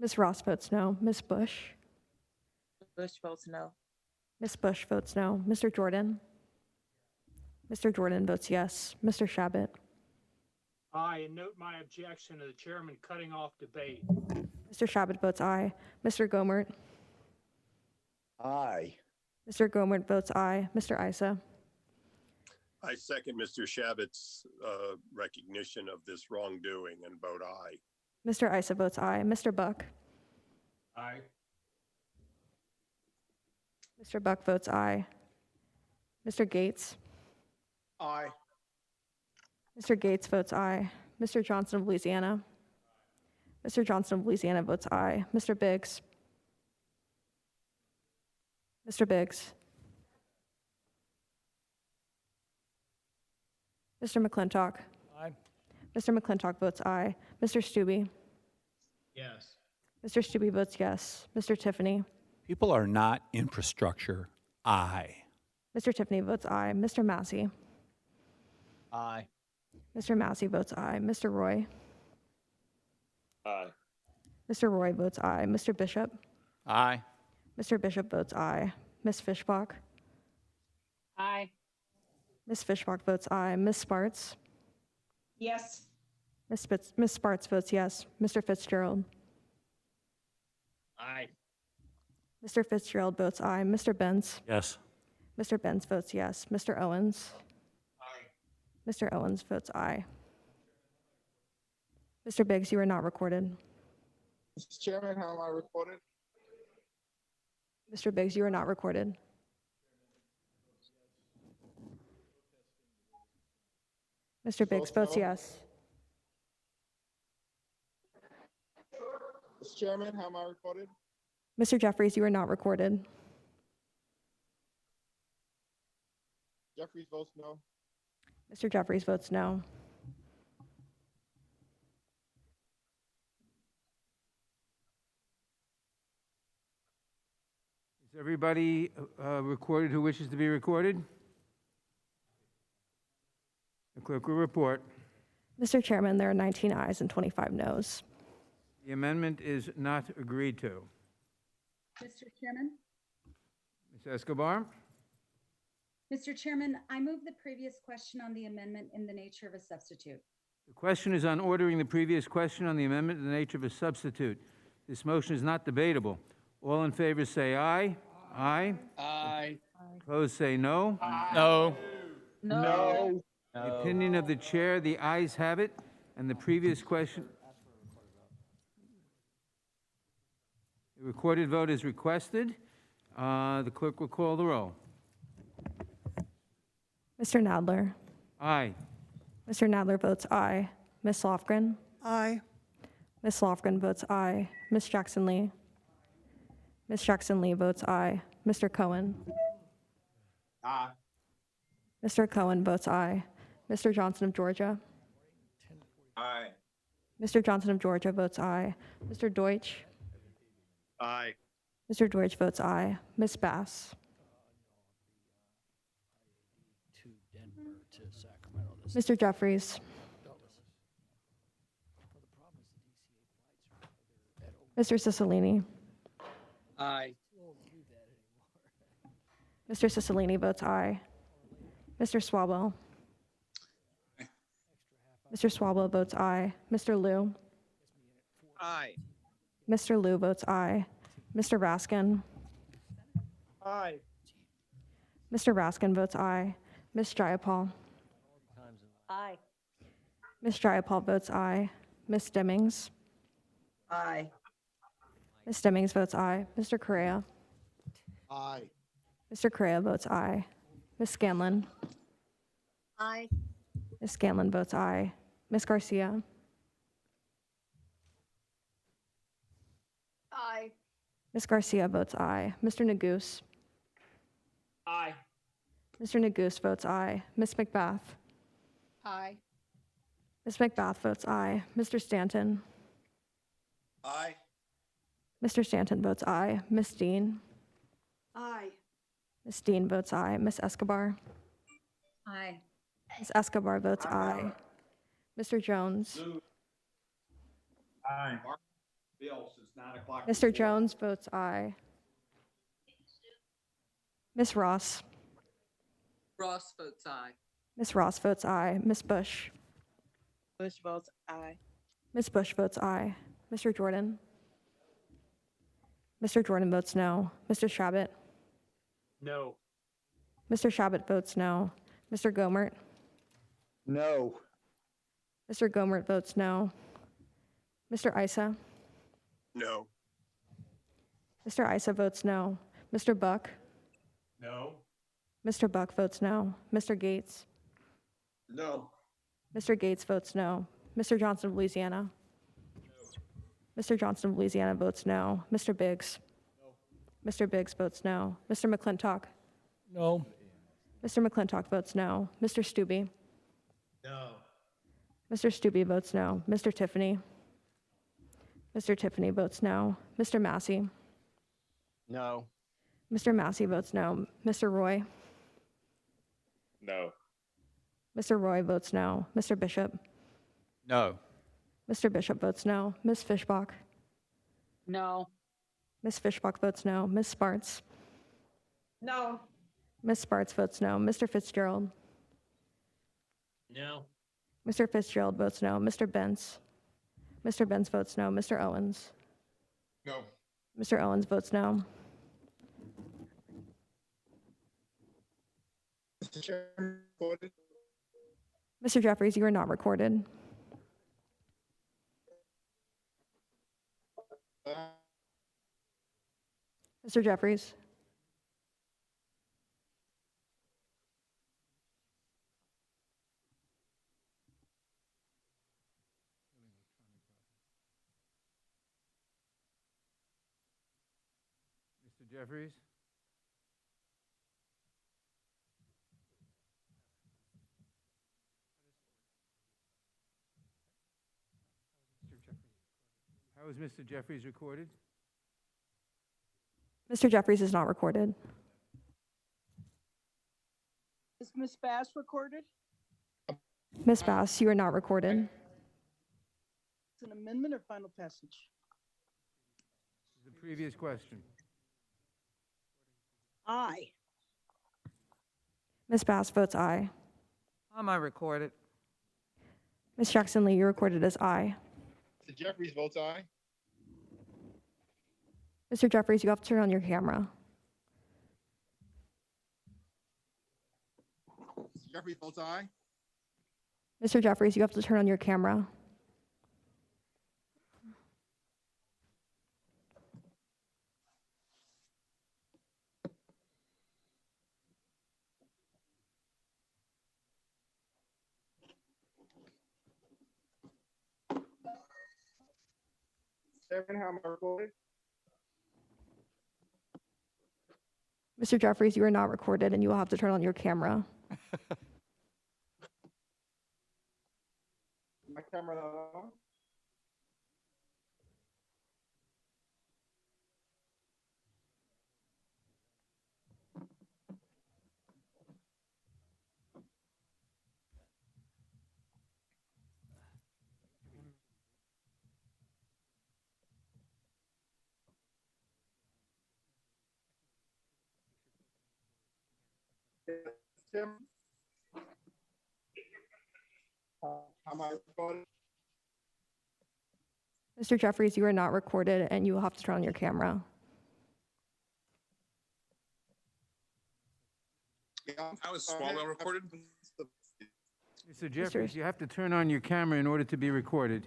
Ms. Ross votes no. Ms. Bush. Bush votes no. Ms. Bush votes no. Mr. Jordan. Mr. Jordan votes yes. Mr. Shabbat. Aye, and note my objection to the chairman cutting off debate. Mr. Shabbat votes aye. Mr. Gomert. Aye. Mr. Gomert votes aye. Mr. Isa. I second Mr. Shabbat's recognition of this wrongdoing and vote aye. Mr. Isa votes aye. Mr. Buck. Aye. Mr. Buck votes aye. Mr. Gates. Aye. Mr. Gates votes aye. Mr. Johnson of Louisiana. Mr. Johnson of Louisiana votes aye. Mr. Biggs. Mr. Biggs. Mr. McClintock. Aye. Mr. McClintock votes aye. Mr. Stubbe. Yes. Mr. Stubbe votes yes. Mr. Tiffany. People are not infrastructure. Aye. Mr. Tiffany votes aye. Mr. Massey. Aye. Mr. Massey votes aye. Mr. Roy. Aye. Mr. Roy votes aye. Mr. Bishop. Aye. Mr. Bishop votes aye. Ms. Fishbach. Aye. Ms. Fishbach votes aye. Ms. Sparts. Yes. Ms. Sparts votes yes. Mr. Fitzgerald. Aye. Mr. Fitzgerald votes aye. Mr. Benz. Yes. Mr. Benz votes yes. Mr. Owens. Aye. Mr. Owens votes aye. Mr. Biggs, you are not recorded. Mr. Chairman, how am I recorded? Mr. Biggs, you are not recorded. Mr. Biggs votes yes. Mr. Chairman, how am I recorded? Mr. Jeffries, you are not recorded. Jeffries votes no. Mr. Jeffries votes no. Is everybody recorded who wishes to be recorded? The clerk will report. Mr. Chairman, there are 19 ayes and 25 noes. The amendment is not agreed to. Mr. Chairman? Ms. Escobar? Mr. Chairman, I move the previous question on the amendment in the nature of a substitute. The question is on ordering the previous question on the amendment in the nature of a substitute. This motion is not debatable. All in favor say aye. Aye. Aye. Opposed say no. No. No. The opinion of the chair, the ayes have it, and the previous question. The recorded vote is requested. The clerk will call the roll. Mr. Nadler. Aye. Mr. Nadler votes aye. Ms. Lofgren. Aye. Ms. Lofgren votes aye. Ms. Jackson Lee. Ms. Jackson Lee votes aye. Mr. Cohen. Aye. Mr. Cohen votes aye. Mr. Johnson of Georgia. Aye. Mr. Johnson of Georgia votes aye. Mr. Deutsch. Aye. Mr. Deutsch votes aye. Ms. Bass. Mr. Jeffries. Mr. Cicilline. Aye. Mr. Cicilline votes aye. Mr. Swalwell. Mr. Swalwell votes aye. Mr. Liu. Aye. Mr. Liu votes aye. Mr. Raskin. Aye. Mr. Raskin votes aye. Ms. Jayapal. Aye. Ms. Jayapal votes aye. Ms. Stemmings. Aye. Ms. Stemmings votes aye. Mr. Correa. Aye. Mr. Correa votes aye. Ms. Scanlon. Aye. Ms. Scanlon votes aye. Ms. Garcia. Aye. Ms. Garcia votes aye. Mr. Neguse. Aye. Mr. Neguse votes aye. Ms. McBath. Aye. Ms. McBath votes aye. Mr. Stanton. Aye. Mr. Stanton votes aye. Ms. Dean. Aye. Ms. Dean votes aye. Ms. Escobar. Aye. Ms. Escobar votes aye. Mr. Jones. Aye. Bill, since 9 o'clock. Mr. Jones votes aye. Ms. Ross. Ross votes aye. Ms. Ross votes aye. Ms. Bush. Bush votes aye. Ms. Bush votes aye. Mr. Jordan. Mr. Jordan votes no. Mr. Shabbat. No. Mr. Shabbat votes no. Mr. Gomert. No. Mr. Gomert votes no. Mr. Issa. No. Mr. Issa votes no. Mr. Buck. No. Mr. Buck votes no. Mr. Gates. No. Mr. Gates votes no. Mr. Johnson of Louisiana. Mr. Johnson of Louisiana votes no. Mr. Biggs. Mr. Biggs votes no. Mr. McClintock. No. Mr. McClintock votes no. Mr. Stubbe. No. Mr. Stubbe votes no. Mr. Tiffany. Mr. Tiffany votes no. Mr. Massey. No. Mr. Massey votes no. Mr. Roy. No. Mr. Roy votes no. Mr. Bishop. No. Mr. Bishop votes no. Ms. Fishbach. No. Ms. Fishbach votes no. Ms. Sparts. No. Ms. Sparts votes no. Mr. Fitzgerald. No. Mr. Fitzgerald votes no. Mr. Benz. Mr. Benz votes no. Mr. Owens. No. Mr. Owens votes no. Mr. Chairman, voted. Mr. Jeffries, you are not recorded. Mr. Jeffries. Mr. Jeffries? How is Mr. Jeffries recorded? Mr. Jeffries is not recorded. Is Ms. Bass recorded? Ms. Bass, you are not recorded. It's an amendment or final passage? The previous question. Aye. Ms. Bass votes aye. Am I recorded? Ms. Jackson Lee, you recorded as aye. Mr. Jeffries votes aye. Mr. Jeffries, you have to turn on your camera. Mr. Jeffries votes aye. Mr. Jeffries, you have to turn on your camera. Chairman, how am I recorded? Mr. Jeffries, you are not recorded, and you will have to turn on your camera. My camera not on? Tim? How am I recorded? Mr. Jeffries, you are not recorded, and you will have to turn on your camera. I was Swalwell recorded. Mr. Jeffries, you have to turn on your camera in order to be recorded.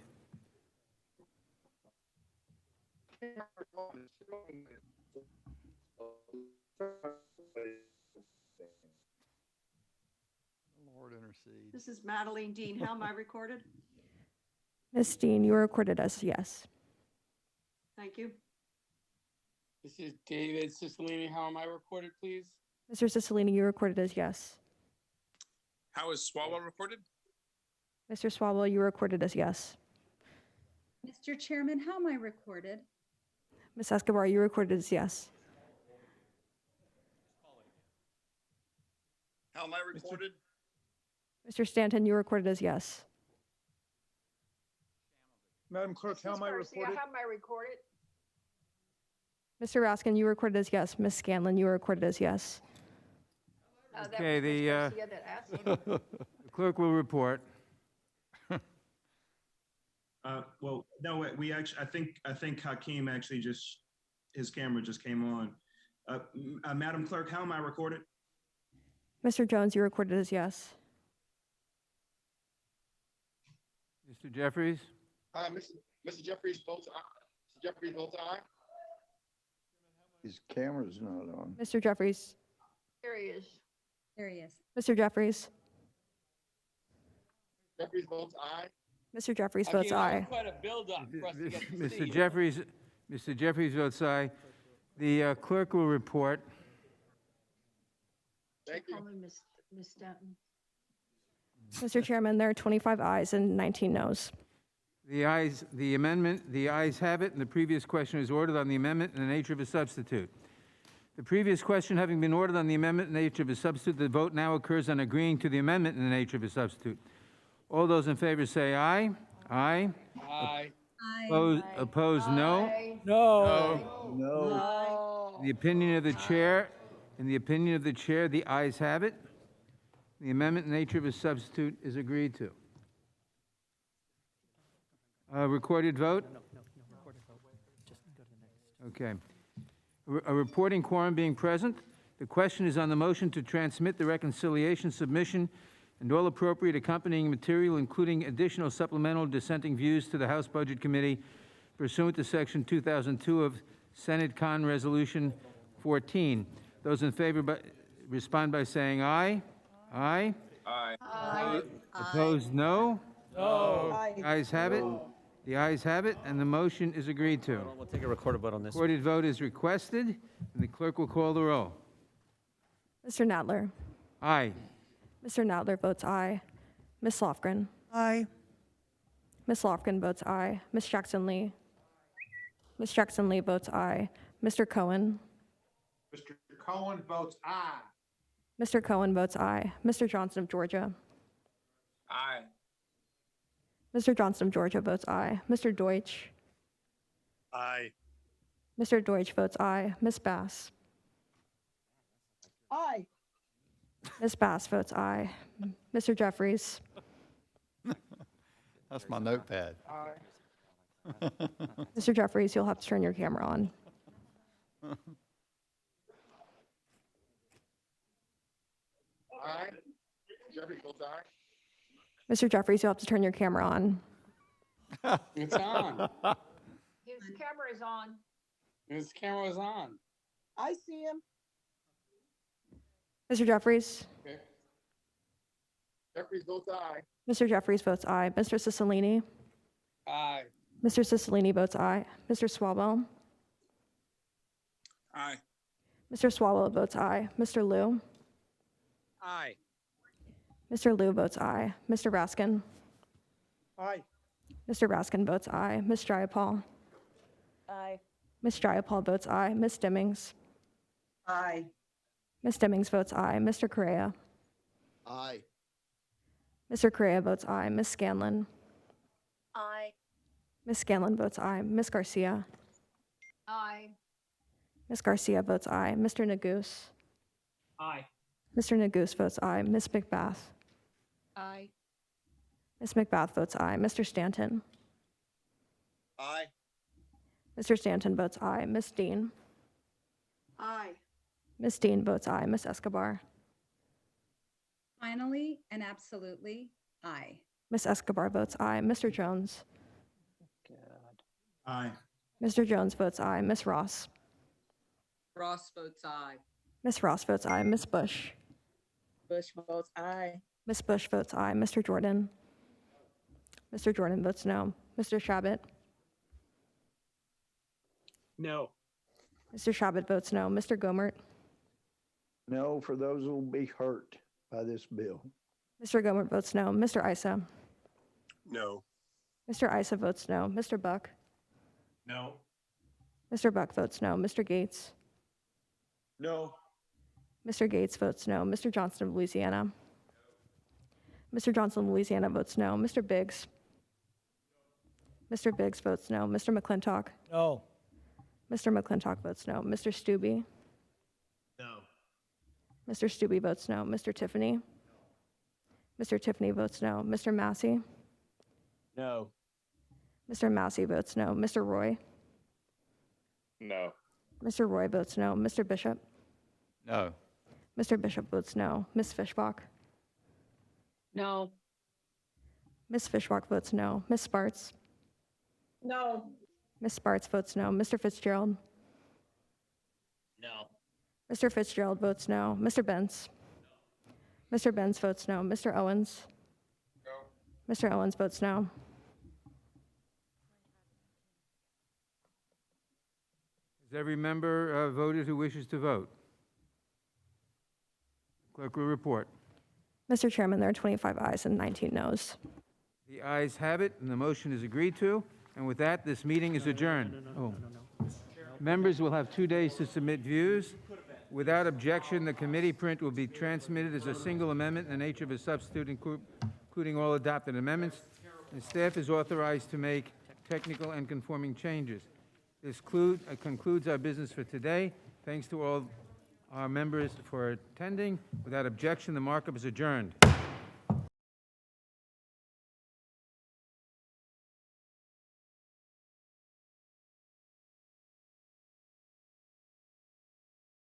Lord intercede. This is Madeline Dean. How am I recorded? Ms. Dean, you are recorded as yes. Thank you. This is David Cicilline. How am I recorded, please? Mr. Cicilline, you are recorded as yes. How is Swalwell recorded? Mr. Swalwell, you are recorded as yes. Mr. Chairman, how am I recorded? Ms. Escobar, you are recorded as yes. How am I recorded? Mr. Stanton, you are recorded as yes. Madam Clerk, how am I recorded? How am I recorded? Mr. Raskin, you are recorded as yes. Ms. Scanlon, you are recorded as yes. Okay, the clerk will report. Well, no, we actually, I think Hakeem actually just, his camera just came on. Madam Clerk, how am I recorded? Mr. Jones, you are recorded as yes. Mr. Jeffries? Mr. Jeffries votes aye. Mr. Jeffries votes aye. His camera's not on. Mr. Jeffries. There he is. There he is. Mr. Jeffries. Jeffries votes aye. Mr. Jeffries votes aye. Quite a build-up for us to get to see. Mr. Jeffries votes aye. The clerk will report. Thank you. Ms. Stanton. Mr. Chairman, there are 25 ayes and 19 noes. The ayes have it, and the previous question is ordered on the amendment and the nature of a substitute. The previous question having been ordered on the amendment and the nature of a substitute, the vote now occurs on agreeing to the amendment and the nature of a substitute. All those in favor say aye. Aye. Aye. Opposed, no. No. No. In the opinion of the chair, the ayes have it. The amendment and nature of a substitute is agreed to. Recorded vote? Okay. A reporting quorum being present. The question is on the motion to transmit the reconciliation submission and all appropriate accompanying material, including additional supplemental dissenting views, to the House Budget Committee pursuant to Section 2002 of Senate Con Resolution 14. Those in favor respond by saying aye. Aye. Aye. Aye. Opposed, no. No. The ayes have it. The ayes have it, and the motion is agreed to. We'll take a recorded vote on this. Recorded vote is requested, and the clerk will call the roll. Mr. Nadler. Aye. Mr. Nadler votes aye. Ms. Lofgren. Aye. Ms. Lofgren votes aye. Ms. Jackson Lee. Ms. Jackson Lee votes aye. Mr. Cohen. Mr. Cohen votes aye. Mr. Cohen votes aye. Mr. Johnson of Georgia. Aye. Mr. Johnson of Georgia votes aye. Mr. Deutsch. Aye. Mr. Deutsch votes aye. Ms. Bass. Aye. Ms. Bass votes aye. Mr. Jeffries. That's my notepad. Mr. Jeffries, you'll have to turn your camera on. Aye. Jeffries votes aye. Mr. Jeffries, you'll have to turn your camera on. It's on. His camera is on. His camera is on. I see him. Mr. Jeffries? Okay. Jeffries votes aye. Mr. Jeffries votes aye. Mr. Cicilline? Aye. Mr. Cicilline votes aye. Mr. Swalwell? Aye. Mr. Swalwell votes aye. Mr. Liu? Aye. Mr. Liu votes aye. Mr. Raskin? Aye. Mr. Raskin votes aye. Ms. Jayapal? Aye. Ms. Jayapal votes aye. Ms. Stimmings? Aye. Ms. Stimmings votes aye. Mr. Correa? Aye. Mr. Correa votes aye. Ms. Scanlon? Aye. Ms. Scanlon votes aye. Ms. Garcia? Aye. Ms. Garcia votes aye. Mr. Nagoose? Aye. Mr. Nagoose votes aye. Ms. McBath? Aye. Ms. McBath votes aye. Mr. Stanton? Aye. Mr. Stanton votes aye. Ms. Dean? Aye. Ms. Dean votes aye. Ms. Escobar? Finally and absolutely, aye. Ms. Escobar votes aye. Mr. Jones? Aye. Mr. Jones votes aye. Ms. Ross? Ross votes aye. Ms. Ross votes aye. Ms. Bush? Bush votes aye. Ms. Bush votes aye. Mr. Jordan? Mr. Jordan votes no. Mr. Shabbat? No. Mr. Shabbat votes no. Mr. Gomert? No, for those who will be hurt by this bill. Mr. Gomert votes no. Mr. Issa? No. Mr. Issa votes no. Mr. Buck? No. Mr. Buck votes no. Mr. Gates? No. Mr. Gates votes no. Mr. Johnston of Louisiana? Mr. Johnson of Louisiana votes no. Mr. Biggs? Mr. Biggs votes no. Mr. McClintock? No. Mr. McClintock votes no. Mr. Stubbe? No. Mr. Stubbe votes no. Mr. Tiffany? Mr. Tiffany votes no. Mr. Massey? No. Mr. Massey votes no. Mr. Roy? No. Mr. Roy votes no. Mr. Bishop? No. Mr. Bishop votes no. Ms. Fishbach? No. Ms. Fishbach votes no. Ms. Sparts? No. Ms. Sparts votes no. Mr. Fitzgerald? No. Mr. Fitzgerald votes no. Mr. Benz? Mr. Benz votes no. Mr. Owens? No. Mr. Owens votes no. Has every member voted who wishes to vote? Clerk will report. Mr. Chairman, there are 25 ayes and 19 noes. The ayes have it, and the motion is agreed to. And with that, this meeting is adjourned. Members will have 2 days to submit views. Without objection, the committee print will be transmitted as a single amendment in the nature of a substitute, including all adopted amendments, and staff is authorized to make technical and conforming changes. This concludes our business for today. Thanks to all our members for attending. Without objection, the markup is adjourned.